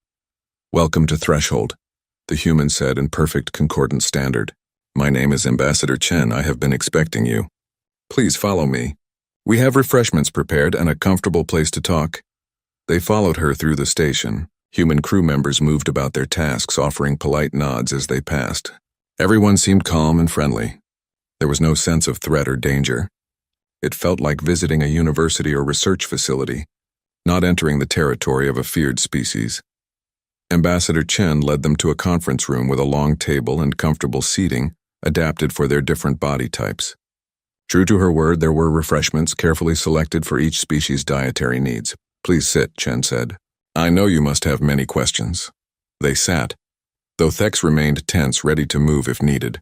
"Welcome to Threshold," the human said in perfect concordant standard. "My name is Ambassador Chen. I have been expecting you. Please follow me. We have refreshments prepared and a comfortable place to talk." They followed her through the station. Human crew members moved about their tasks, offering polite nods as they passed. Everyone seemed calm and friendly. There was no sense of threat or danger. It felt like visiting a university or research facility, not entering the territory of a feared species. Ambassador Chen led them to a conference room with a long table and comfortable seating, adapted for their different body types. True to her word, there were refreshments carefully selected for each species' dietary needs. "Please sit," Chen said. "I know you must have many questions." They sat, though Thex remained tense, ready to move if needed.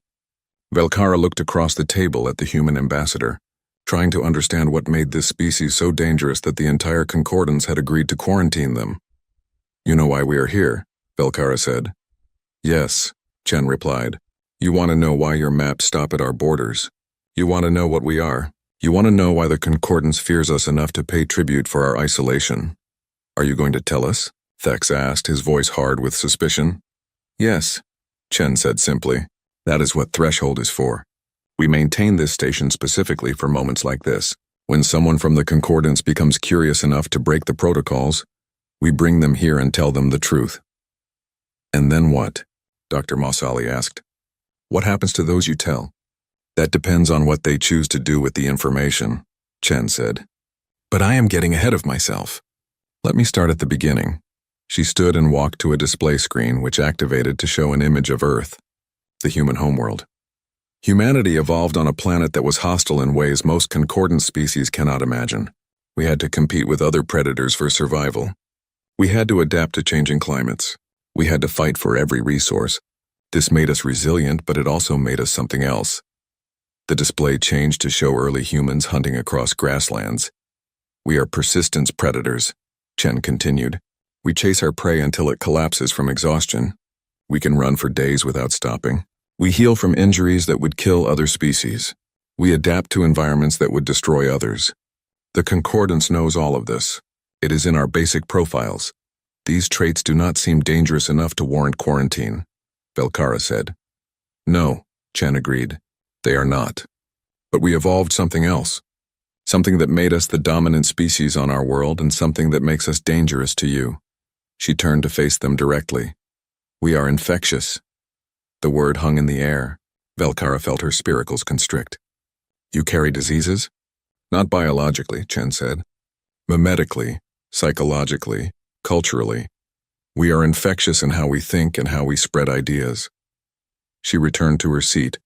Velkara looked across the table at the human ambassador, trying to understand what made this species so dangerous that the entire Concordance had agreed to quarantine them. "You know why we are here," Velkara said. "Yes," Chen replied. "You want to know why your maps stop at our borders. You want to know what we are. You want to know why the Concordance fears us enough to pay tribute for our isolation. Are you going to tell us?" Thex asked, his voice hard with suspicion. "Yes," Chen said simply. "That is what Threshold is for. We maintain this station specifically for moments like this. When someone from the Concordance becomes curious enough to break the protocols, we bring them here and tell them the truth." "And then what?" Dr. Mossali asked. "What happens to those you tell?" "That depends on what they choose to do with the information," Chen said. "But I am getting ahead of myself. Let me start at the beginning." She stood and walked to a display screen which activated to show an image of Earth, the human homeworld. Humanity evolved on a planet that was hostile in ways most concordant species cannot imagine. We had to compete with other predators for survival. We had to adapt to changing climates. We had to fight for every resource. This made us resilient, but it also made us something else. The display changed to show early humans hunting across grasslands. "We are persistence predators," Chen continued. "We chase our prey until it collapses from exhaustion. We can run for days without stopping. We heal from injuries that would kill other species. We adapt to environments that would destroy others. The Concordance knows all of this. It is in our basic profiles. These traits do not seem dangerous enough to warrant quarantine," Velkara said. "No," Chen agreed. "They are not. But we evolved something else. Something that made us the dominant species on our world and something that makes us dangerous to you." She turned to face them directly. "We are infectious." The word hung in the air. Velkara felt her spiracles constrict. "You carry diseases?" "Not biologically," Chen said. "Mimetically, psychologically, culturally. We are infectious in how we think and how we spread ideas." She returned to her seat,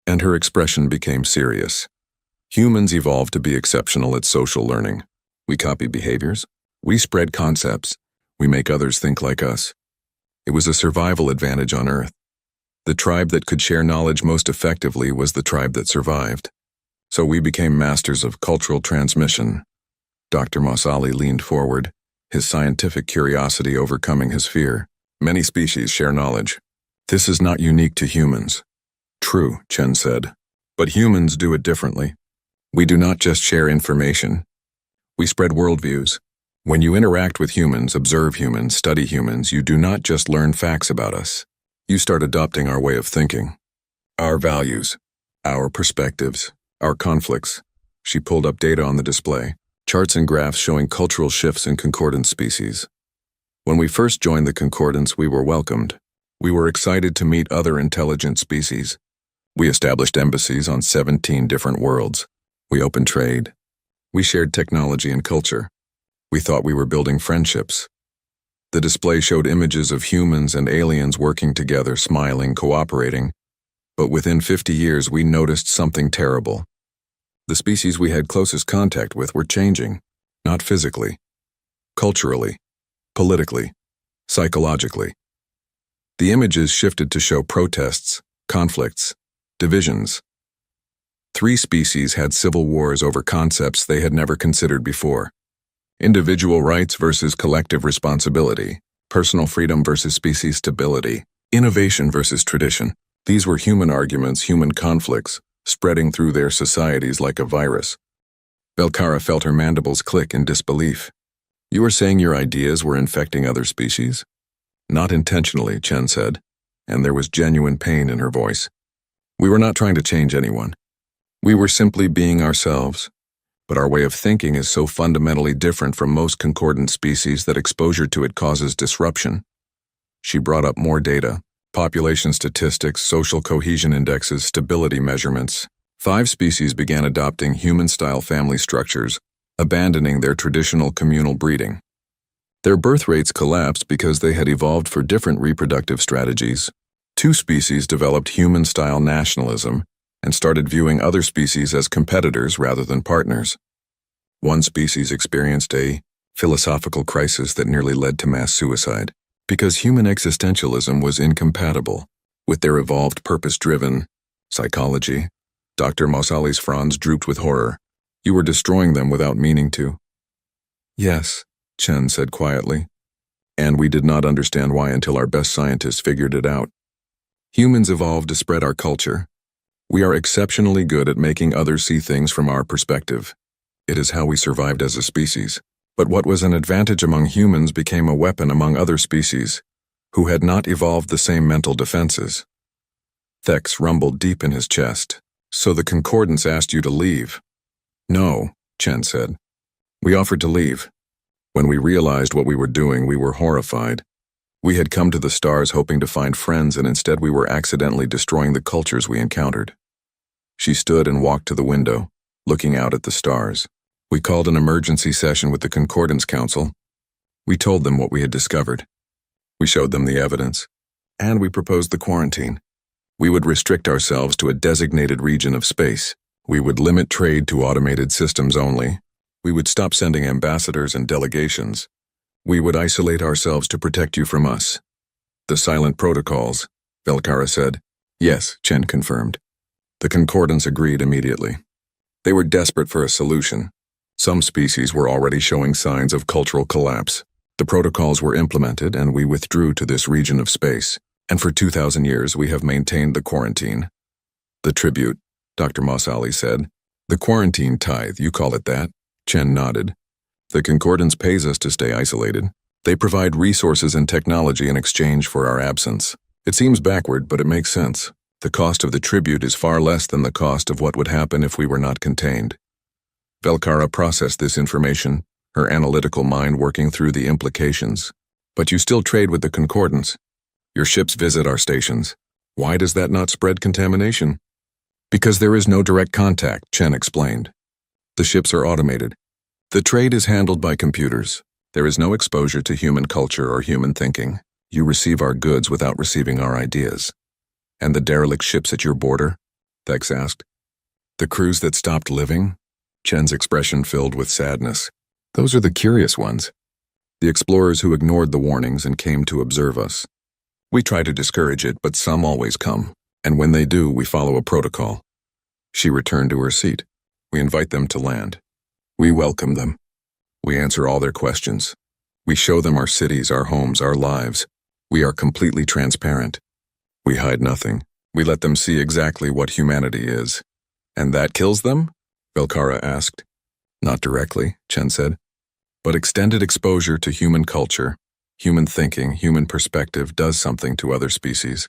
and her expression became serious. "Humans evolved to be exceptional at social learning. We copy behaviors. We spread concepts. We make others think like us. It was a survival advantage on Earth. The tribe that could share knowledge most effectively was the tribe that survived. So we became masters of cultural transmission." Dr. Mossali leaned forward, his scientific curiosity overcoming his fear. "Many species share knowledge. This is not unique to humans." "True," Chen said. "But humans do it differently. We do not just share information. We spread worldviews. When you interact with humans, observe humans, study humans, you do not just learn facts about us. You start adopting our way of thinking. Our values, our perspectives, our conflicts." She pulled up data on the display, charts and graphs showing cultural shifts in concordant species. "When we first joined the Concordance, we were welcomed. We were excited to meet other intelligent species. We established embassies on 17 different worlds. We opened trade. We shared technology and culture. We thought we were building friendships." The display showed images of humans and aliens working together, smiling, cooperating. But within 50 years, we noticed something terrible. The species we had closest contact with were changing, not physically, culturally, politically, psychologically. The images shifted to show protests, conflicts, divisions. 3 species had civil wars over concepts they had never considered before. Individual rights versus collective responsibility, personal freedom versus species stability, innovation versus tradition. These were human arguments, human conflicts, spreading through their societies like a virus. Belcara felt her mandibles click in disbelief. You are saying your ideas were infecting other species? Not intentionally, Chen said, and there was genuine pain in her voice. We were not trying to change anyone. We were simply being ourselves. But our way of thinking is so fundamentally different from most concordant species that exposure to it causes disruption. She brought up more data, population statistics, social cohesion indexes, stability measurements. 5 species began adopting human-style family structures, abandoning their traditional communal breeding. Their birth rates collapsed because they had evolved for different reproductive strategies. 2 species developed human-style nationalism and started viewing other species as competitors rather than partners. 1 species experienced a philosophical crisis that nearly led to mass suicide because human existentialism was incompatible with their evolved purpose-driven psychology. Dr. Mausali's fronds drooped with horror. You were destroying them without meaning to. Yes, Chen said quietly. And we did not understand why until our best scientists figured it out. Humans evolved to spread our culture. We are exceptionally good at making others see things from our perspective. It is how we survived as a species. But what was an advantage among humans became a weapon among other species, who had not evolved the same mental defenses. Thex rumbled deep in his chest. So the concordance asked you to leave? No, Chen said. We offered to leave. When we realized what we were doing, we were horrified. We had come to the stars hoping to find friends, and instead we were accidentally destroying the cultures we encountered. She stood and walked to the window, looking out at the stars. We called an emergency session with the Concordance Council. We told them what we had discovered. We showed them the evidence, and we proposed the quarantine. We would restrict ourselves to a designated region of space. We would limit trade to automated systems only. We would stop sending ambassadors and delegations. We would isolate ourselves to protect you from us. The silent protocols, Belcara said. Yes, Chen confirmed. The Concordance agreed immediately. They were desperate for a solution. Some species were already showing signs of cultural collapse. The protocols were implemented, and we withdrew to this region of space. And for 2,000 years we have maintained the quarantine. The tribute, Dr. Mausali said. The quarantine tithe, you call it that? Chen nodded. The Concordance pays us to stay isolated. They provide resources and technology in exchange for our absence. It seems backward, but it makes sense. The cost of the tribute is far less than the cost of what would happen if we were not contained. Belcara processed this information, her analytical mind working through the implications. But you still trade with the Concordance. Your ships visit our stations. Why does that not spread contamination? Because there is no direct contact, Chen explained. The ships are automated. The trade is handled by computers. There is no exposure to human culture or human thinking. You receive our goods without receiving our ideas. And the derelict ships at your border? Thex asked. The crews that stopped living? Chen's expression filled with sadness. Those are the curious ones. The explorers who ignored the warnings and came to observe us. We try to discourage it, but some always come, and when they do, we follow a protocol. She returned to her seat. We invite them to land. We welcome them. We answer all their questions. We show them our cities, our homes, our lives. We are completely transparent. We hide nothing. We let them see exactly what humanity is. And that kills them? Belcara asked. Not directly, Chen said. But extended exposure to human culture, human thinking, human perspective does something to other species.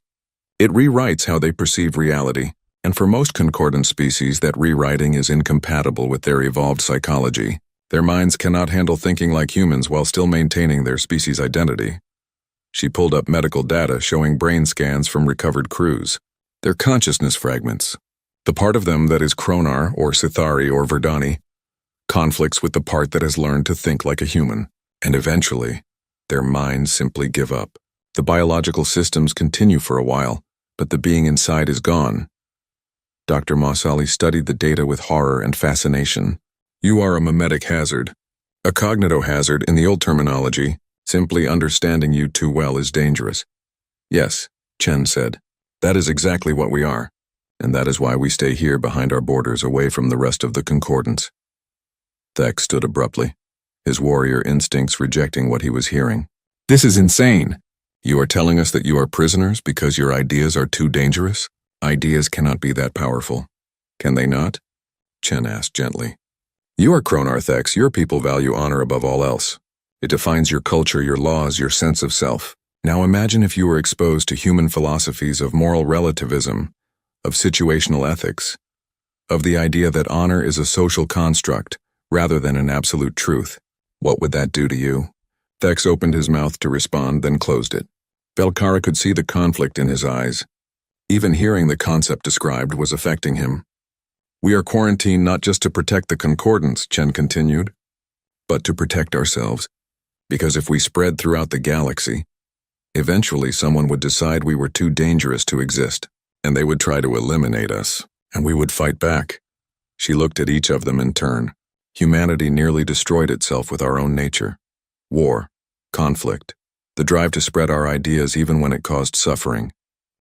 It rewrites how they perceive reality, and for most concordant species that rewriting is incompatible with their evolved psychology. Their minds cannot handle thinking like humans while still maintaining their species identity. She pulled up medical data showing brain scans from recovered crews. They're consciousness fragments. The part of them that is Kronar or Sithari or Verdani conflicts with the part that has learned to think like a human, and eventually, their minds simply give up. The biological systems continue for a while, but the being inside is gone. Dr. Mausali studied the data with horror and fascination. You are a mimetic hazard. A cognitohazard in the old terminology. Simply understanding you too well is dangerous. Yes, Chen said. That is exactly what we are. and that is why we stay here behind our borders, away from the rest of the concordance." Thek stood abruptly, his warrior instincts rejecting what he was hearing. "This is insane. You are telling us that you are prisoners because your ideas are too dangerous? Ideas cannot be that powerful. Can they not?" Chen asked gently. "You are Kronarthex. Your people value honor above all else. It defines your culture, your laws, your sense of self. Now imagine if you were exposed to human philosophies of moral relativism, of situational ethics, of the idea that honor is a social construct rather than an absolute truth. What would that do to you?" Thex opened his mouth to respond, then closed it. Velkara could see the conflict in his eyes. Even hearing the concept described was affecting him. "We are quarantined not just to protect the concordance," Chen continued, "but to protect ourselves. Because if we spread throughout the galaxy, eventually someone would decide we were too dangerous to exist, and they would try to eliminate us, and we would fight back." She looked at each of them in turn. Humanity nearly destroyed itself with our own nature. War, conflict, the drive to spread our ideas even when it caused suffering.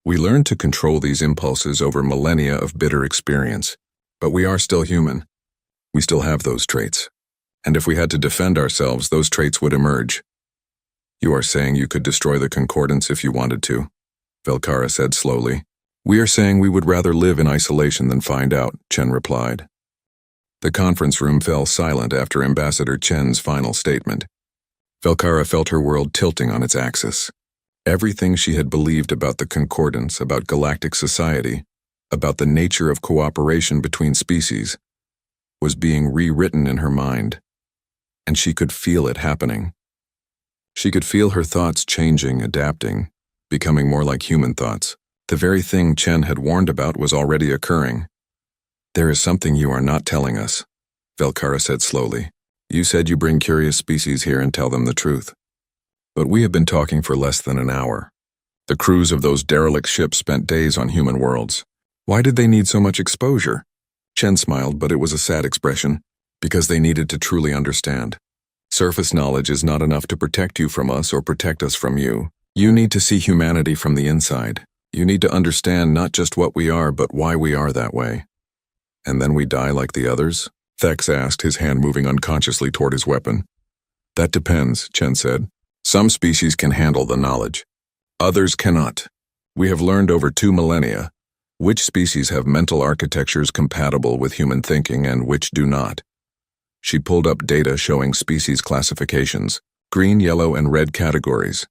We learned to control these impulses over millennia of bitter experience. But we are still human. We still have those traits. And if we had to defend ourselves, those traits would emerge. "You are saying you could destroy the concordance if you wanted to," Velkara said slowly. "We are saying we would rather live in isolation than find out," Chen replied. The conference room fell silent after Ambassador Chen's final statement. Velkara felt her world tilting on its axis. Everything she had believed about the concordance, about galactic society, about the nature of cooperation between species, was being rewritten in her mind, and she could feel it happening. She could feel her thoughts changing, adapting, becoming more like human thoughts. The very thing Chen had warned about was already occurring. "There is something you are not telling us," Velkara said slowly. "You said you bring curious species here and tell them the truth. But we have been talking for less than an hour. The crews of those derelict ships spent days on human worlds. Why did they need so much exposure?" Chen smiled, but it was a sad expression. "Because they needed to truly understand. Surface knowledge is not enough to protect you from us or protect us from you. You need to see humanity from the inside. You need to understand not just what we are, but why we are that way." "And then we die like the others?" Thex asked, his hand moving unconsciously toward his weapon. "That depends," Chen said. "Some species can handle the knowledge. Others cannot. We have learned over 2 millennia which species have mental architectures compatible with human thinking and which do not." She pulled up data showing species classifications, green, yellow, and red categories.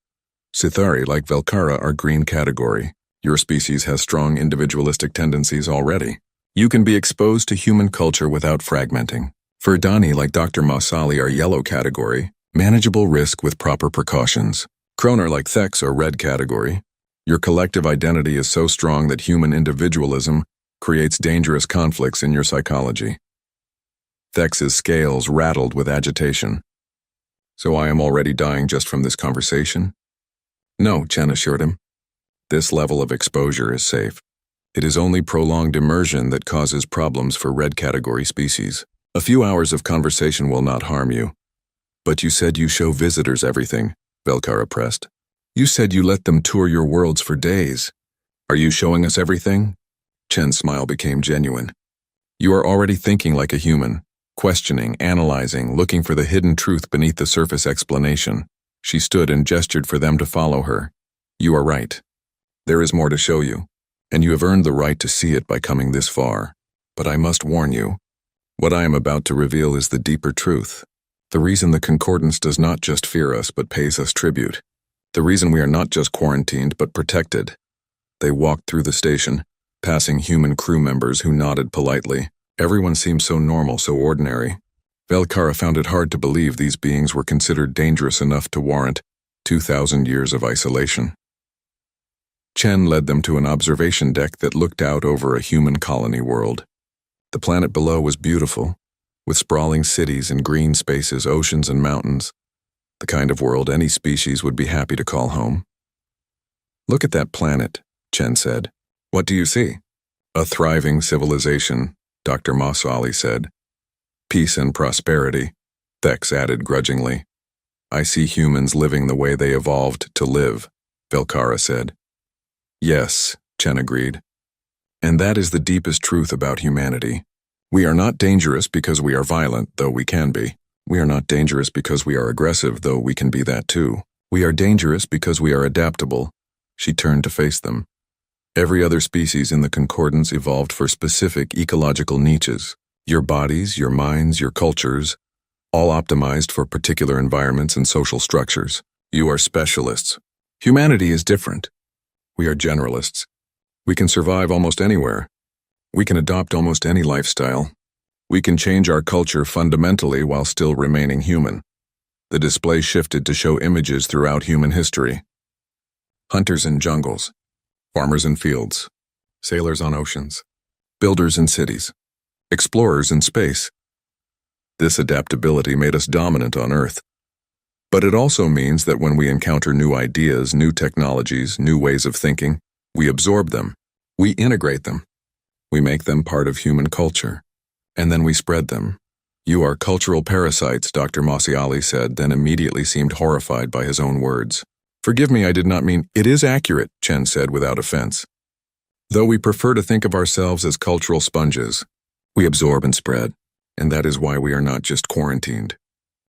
Sithari, like Velkara, are green category. Your species has strong individualistic tendencies already. You can be exposed to human culture without fragmenting. Verdani, like Dr. Masali, are yellow category, manageable risk with proper precautions. Kroner, like Thex, are red category. Your collective identity is so strong that human individualism creates dangerous conflicts in your psychology. Thex's scales rattled with agitation. "So I am already dying just from this conversation?" "No," Chen assured him. "This level of exposure is safe. It is only prolonged immersion that causes problems for red category species. A few hours of conversation will not harm you." "But you said you show visitors everything," Velkara pressed. "You said you let them tour your worlds for days. Are you showing us everything?" Chen's smile became genuine. "You are already thinking like a human, questioning, analyzing, looking for the hidden truth beneath the surface explanation." She stood and gestured for them to follow her. "You are right. There is more to show you, and you have earned the right to see it by coming this far. But I must warn you, what I am about to reveal is the deeper truth. The reason the concordance does not just fear us but pays us tribute. The reason we are not just quarantined but protected." They walked through the station, passing human crew members who nodded politely. Everyone seemed so normal, so ordinary. Velkara found it hard to believe these beings were considered dangerous enough to warrant 2,000 years of isolation. Chen led them to an observation deck that looked out over a human colony world. The planet below was beautiful, with sprawling cities and green spaces, oceans and mountains. The kind of world any species would be happy to call home. "Look at that planet," Chen said. "What do you see?" "A thriving civilization," Dr. Masali said. "Peace and prosperity," Thex added grudgingly. "I see humans living the way they evolved to live," Velkara said. "Yes," Chen agreed. And that is the deepest truth about humanity. We are not dangerous because we are violent, though we can be. We are not dangerous because we are aggressive, though we can be that too. We are dangerous because we are adaptable. She turned to face them. Every other species in the concordance evolved for specific ecological niches. Your bodies, your minds, your cultures, all optimized for particular environments and social structures. You are specialists. Humanity is different. We are generalists. We can survive almost anywhere. We can adopt almost any lifestyle. We can change our culture fundamentally while still remaining human. The display shifted to show images throughout human history. Hunters in jungles, farmers in fields, sailors on oceans, builders in cities, explorers in space. This adaptability made us dominant on Earth. But it also means that when we encounter new ideas, new technologies, new ways of thinking, we absorb them, we integrate them, we make them part of human culture, and then we spread them. You are cultural parasites, Dr. Masiali said, then immediately seemed horrified by his own words. Forgive me, I did not mean— It is accurate, Chen said without offense. Though we prefer to think of ourselves as cultural sponges, we absorb and spread, and that is why we are not just quarantined.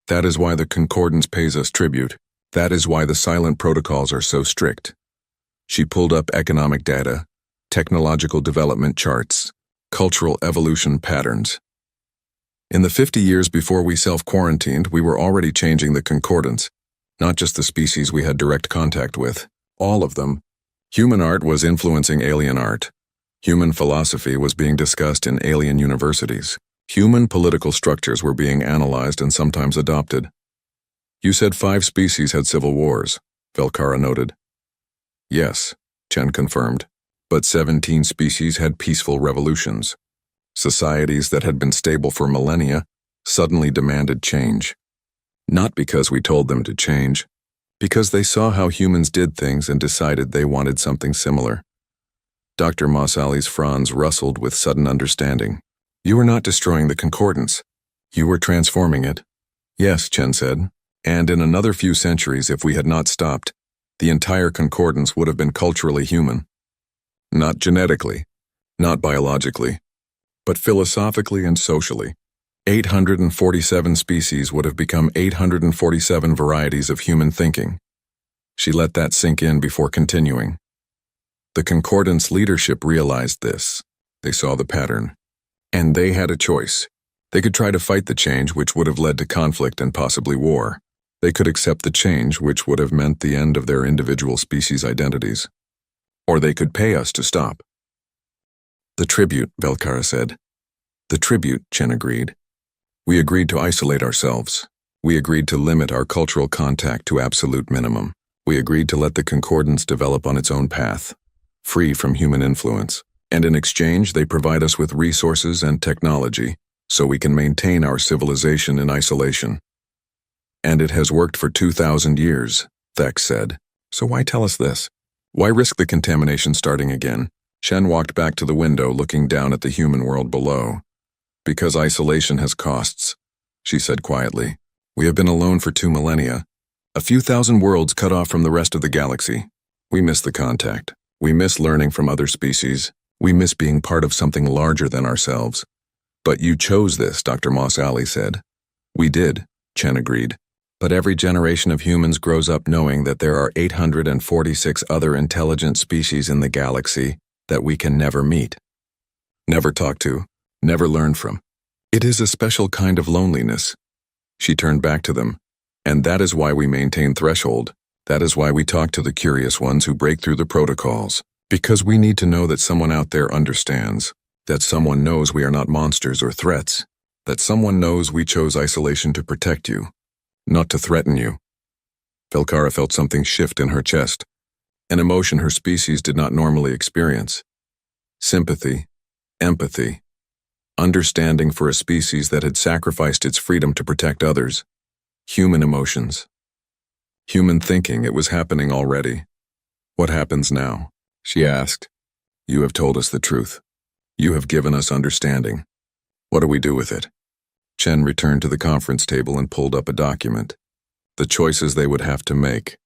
That is why the concordance pays us tribute. That is why the silent protocols are so strict. She pulled up economic data, technological development charts, cultural evolution patterns. In the 50 years before we self-quarantined, we were already changing the concordance, not just the species we had direct contact with, all of them. Human art was influencing alien art. Human philosophy was being discussed in alien universities. Human political structures were being analyzed and sometimes adopted. You said 5 species had civil wars, Velkara noted. Yes, Chen confirmed, but 17 species had peaceful revolutions. Societies that had been stable for millennia suddenly demanded change. Not because we told them to change, because they saw how humans did things and decided they wanted something similar. Dr. Masiali's fronds rustled with sudden understanding. You were not destroying the concordance. You were transforming it. Yes, Chen said, and in another few centuries, if we had not stopped, the entire concordance would have been culturally human. Not genetically, not biologically, but philosophically and socially. 847 species would have become 847 varieties of human thinking. She let that sink in before continuing. The concordance leadership realized this. They saw the pattern. And they had a choice. They could try to fight the change, which would have led to conflict and possibly war. They could accept the change, which would have meant the end of their individual species identities. Or they could pay us to stop. The tribute, Velkara said. The tribute, Chen agreed. We agreed to isolate ourselves. We agreed to limit our cultural contact to absolute minimum. We agreed to let the concordance develop on its own path, free from human influence. And in exchange, they provide us with resources and technology so we can maintain our civilization in isolation. And it has worked for 2,000 years, Thek said. So why tell us this? Why risk the contamination starting again? Shen walked back to the window, looking down at the human world below. Because isolation has costs, she said quietly. We have been alone for 2 millennia. A few thousand worlds cut off from the rest of the galaxy. We miss the contact. We miss learning from other species. We miss being part of something larger than ourselves. But you chose this, Dr. Masiali said. We did, Chen agreed. But every generation of humans grows up knowing that there are 846 other intelligent species in the galaxy that we can never meet, never talk to, never learn from. It is a special kind of loneliness. She turned back to them. And that is why we maintain threshold. That is why we talk to the curious ones who break through the protocols. Because we need to know that someone out there understands, that someone knows we are not monsters or threats, that someone knows we chose isolation to protect you, not to threaten you. Velkara felt something shift in her chest, an emotion her species did not normally experience. Sympathy, empathy, understanding for a species that had sacrificed its freedom to protect others. Human emotions. Human thinking, it was happening already. What happens now? She asked. You have told us the truth. You have given us understanding. What do we do with it? Chen returned to the conference table and pulled up a document. The choices they would have to make.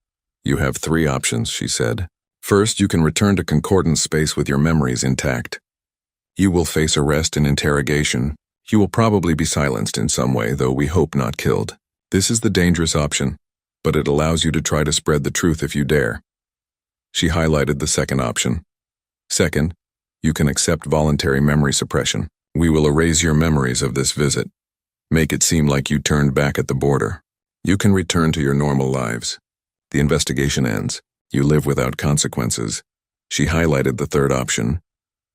You have 3 options, she said. First, you can return to concordance space with your memories intact. You will face arrest and interrogation. You will probably be silenced in some way, though we hope not killed. This is the dangerous option, but it allows you to try to spread the truth if you dare. She highlighted the second option. Second, you can accept voluntary memory suppression. We will erase your memories of this visit. Make it seem like you turned back at the border. You can return to your normal lives. The investigation ends. You live without consequences. She highlighted the third option.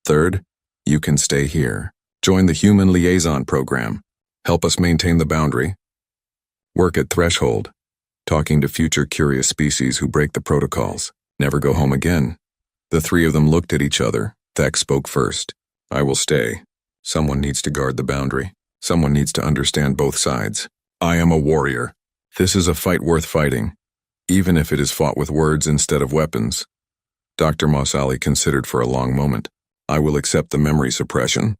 Third, you can stay here. Join the Human Liaison Program. Help us maintain the boundary. Work at Threshold. Talking to future curious species who break the protocols. Never go home again. The three of them looked at each other. Thek spoke first. I will stay. Someone needs to guard the boundary. Someone needs to understand both sides. I am a warrior. This is a fight worth fighting, even if it is fought with words instead of weapons. Dr. Mossali considered for a long moment. I will accept the memory suppression.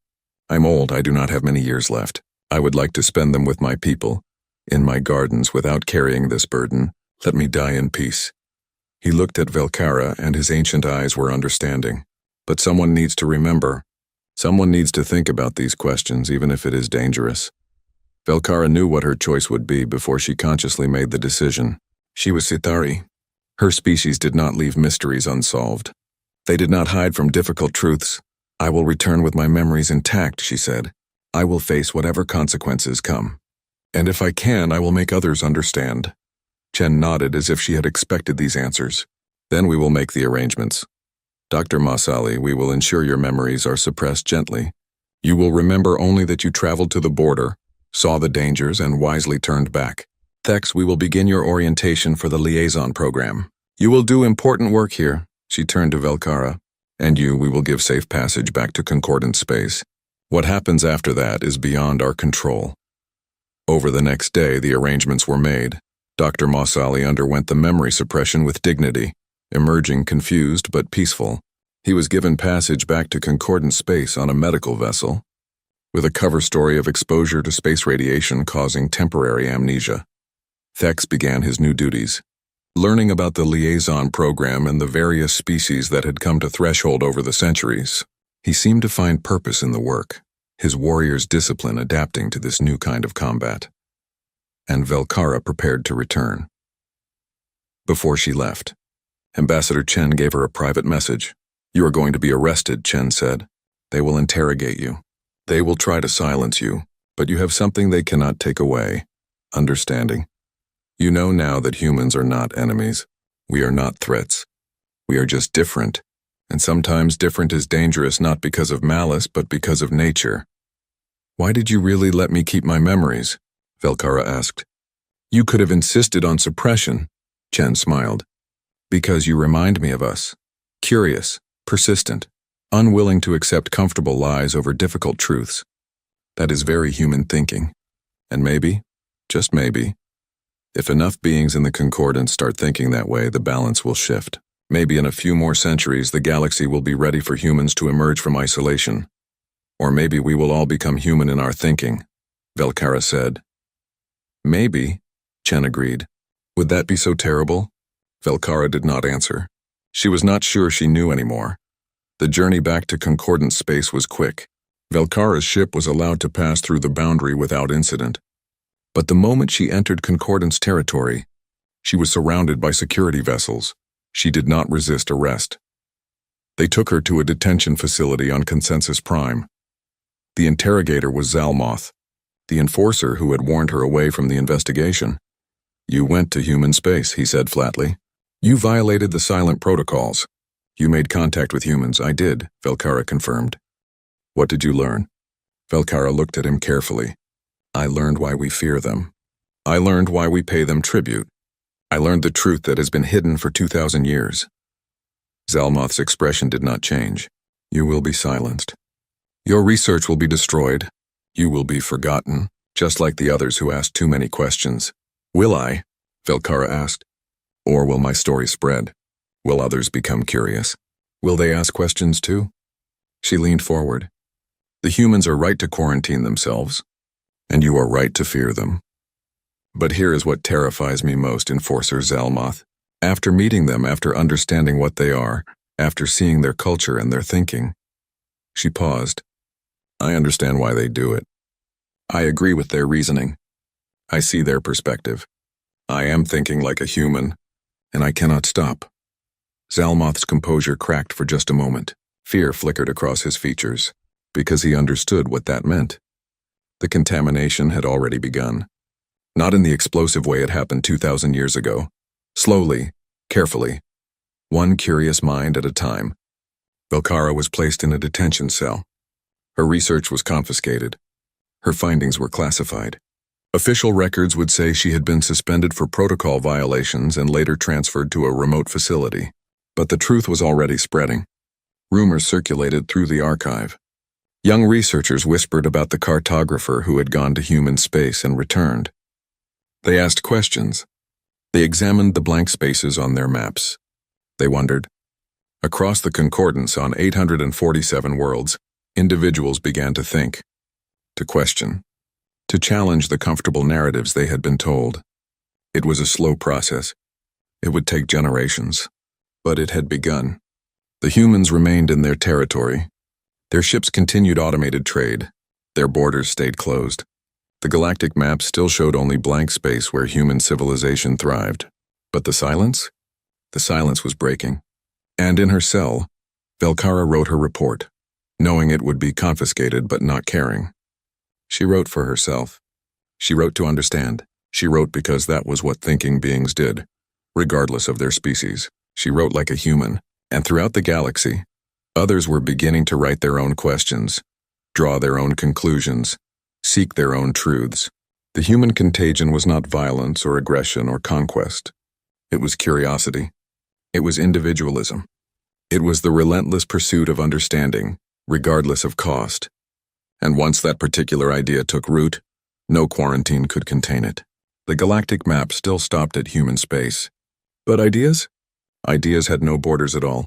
I'm old, I do not have many years left. I would like to spend them with my people, in my gardens without carrying this burden. Let me die in peace. He looked at Velkara and his ancient eyes were understanding. But someone needs to remember. Someone needs to think about these questions, even if it is dangerous. Velkara knew what her choice would be before she consciously made the decision. She was Sitari. Her species did not leave mysteries unsolved. They did not hide from difficult truths. I will return with my memories intact, she said. I will face whatever consequences come. And if I can, I will make others understand. Chen nodded as if she had expected these answers. Then we will make the arrangements. Dr. Mossali, we will ensure your memories are suppressed gently. You will remember only that you traveled to the border, saw the dangers, and wisely turned back. Thex, we will begin your orientation for the liaison program. You will do important work here, she turned to Velkara. And you, we will give safe passage back to concordant space. What happens after that is beyond our control. Over the next day, the arrangements were made. Dr. Mossali underwent the memory suppression with dignity, emerging confused but peaceful. He was given passage back to concordant space on a medical vessel, with a cover story of exposure to space radiation causing temporary amnesia. Thex began his new duties. Learning about the liaison program and the various species that had come to Threshold over the centuries, he seemed to find purpose in the work, his warrior's discipline adapting to this new kind of combat. And Velkara prepared to return. Before she left, Ambassador Chen gave her a private message. You are going to be arrested, Chen said. They will interrogate you. They will try to silence you, but you have something they cannot take away: understanding. You know now that humans are not enemies. We are not threats. We are just different, and sometimes different is dangerous not because of malice but because of nature. Why did you really let me keep my memories? Velkara asked. You could have insisted on suppression, Chen smiled. Because you remind me of us. Curious, persistent, unwilling to accept comfortable lies over difficult truths. That is very human thinking. And maybe, just maybe, if enough beings in the concordance start thinking that way, the balance will shift. Maybe in a few more centuries, the galaxy will be ready for humans to emerge from isolation. Or maybe we will all become human in our thinking, Velkara said. Maybe, Chen agreed. Would that be so terrible? Velkara did not answer. She was not sure she knew anymore. The journey back to concordant space was quick. Velkara's ship was allowed to pass through the boundary without incident. But the moment she entered concordance territory, she was surrounded by security vessels. She did not resist arrest. They took her to a detention facility on Consensus Prime. The interrogator was Zalmoth, the enforcer who had warned her away from the investigation. You went to human space, he said flatly. You violated the silent protocols. You made contact with humans. I did, Velkara confirmed. What did you learn? Velkara looked at him carefully. I learned why we fear them. I learned why we pay them tribute. I learned the truth that has been hidden for 2,000 years. Zalmoth's expression did not change. You will be silenced. Your research will be destroyed. You will be forgotten, just like the others who asked too many questions. Will I? Velkara asked. Or will my story spread? Will others become curious? Will they ask questions too? She leaned forward. The humans are right to quarantine themselves, and you are right to fear them. But here is what terrifies me most, Enforcer Zalmoth. After meeting them, after understanding what they are, after seeing their culture and their thinking. She paused, I understand why they do it. I agree with their reasoning. I see their perspective. I am thinking like a human, and I cannot stop. Zalmoth's composure cracked for just a moment. Fear flickered across his features, because he understood what that meant. The contamination had already begun. Not in the explosive way it happened 2,000 years ago. Slowly, carefully, one curious mind at a time. Velkara was placed in a detention cell. Her research was confiscated. Her findings were classified. Official records would say she had been suspended for protocol violations and later transferred to a remote facility. But the truth was already spreading. Rumors circulated through the archive. Young researchers whispered about the cartographer who had gone to human space and returned. They asked questions. They examined the blank spaces on their maps. They wondered. Across the concordance on 847 worlds, individuals began to think, to question, to challenge the comfortable narratives they had been told. It was a slow process. It would take generations. But it had begun. The humans remained in their territory. Their ships continued automated trade. Their borders stayed closed. The galactic map still showed only blank space where human civilization thrived. But the silence? The silence was breaking. And in her cell, Velkara wrote her report, knowing it would be confiscated but not caring. She wrote for herself. She wrote to understand. She wrote because that was what thinking beings did, regardless of their species. She wrote like a human, and throughout the galaxy, others were beginning to write their own questions, draw their own conclusions, seek their own truths. The human contagion was not violence or aggression or conquest. It was curiosity. It was individualism. It was the relentless pursuit of understanding, regardless of cost. And once that particular idea took root, no quarantine could contain it. The galactic map still stopped at human space. But ideas? Ideas had no borders at all.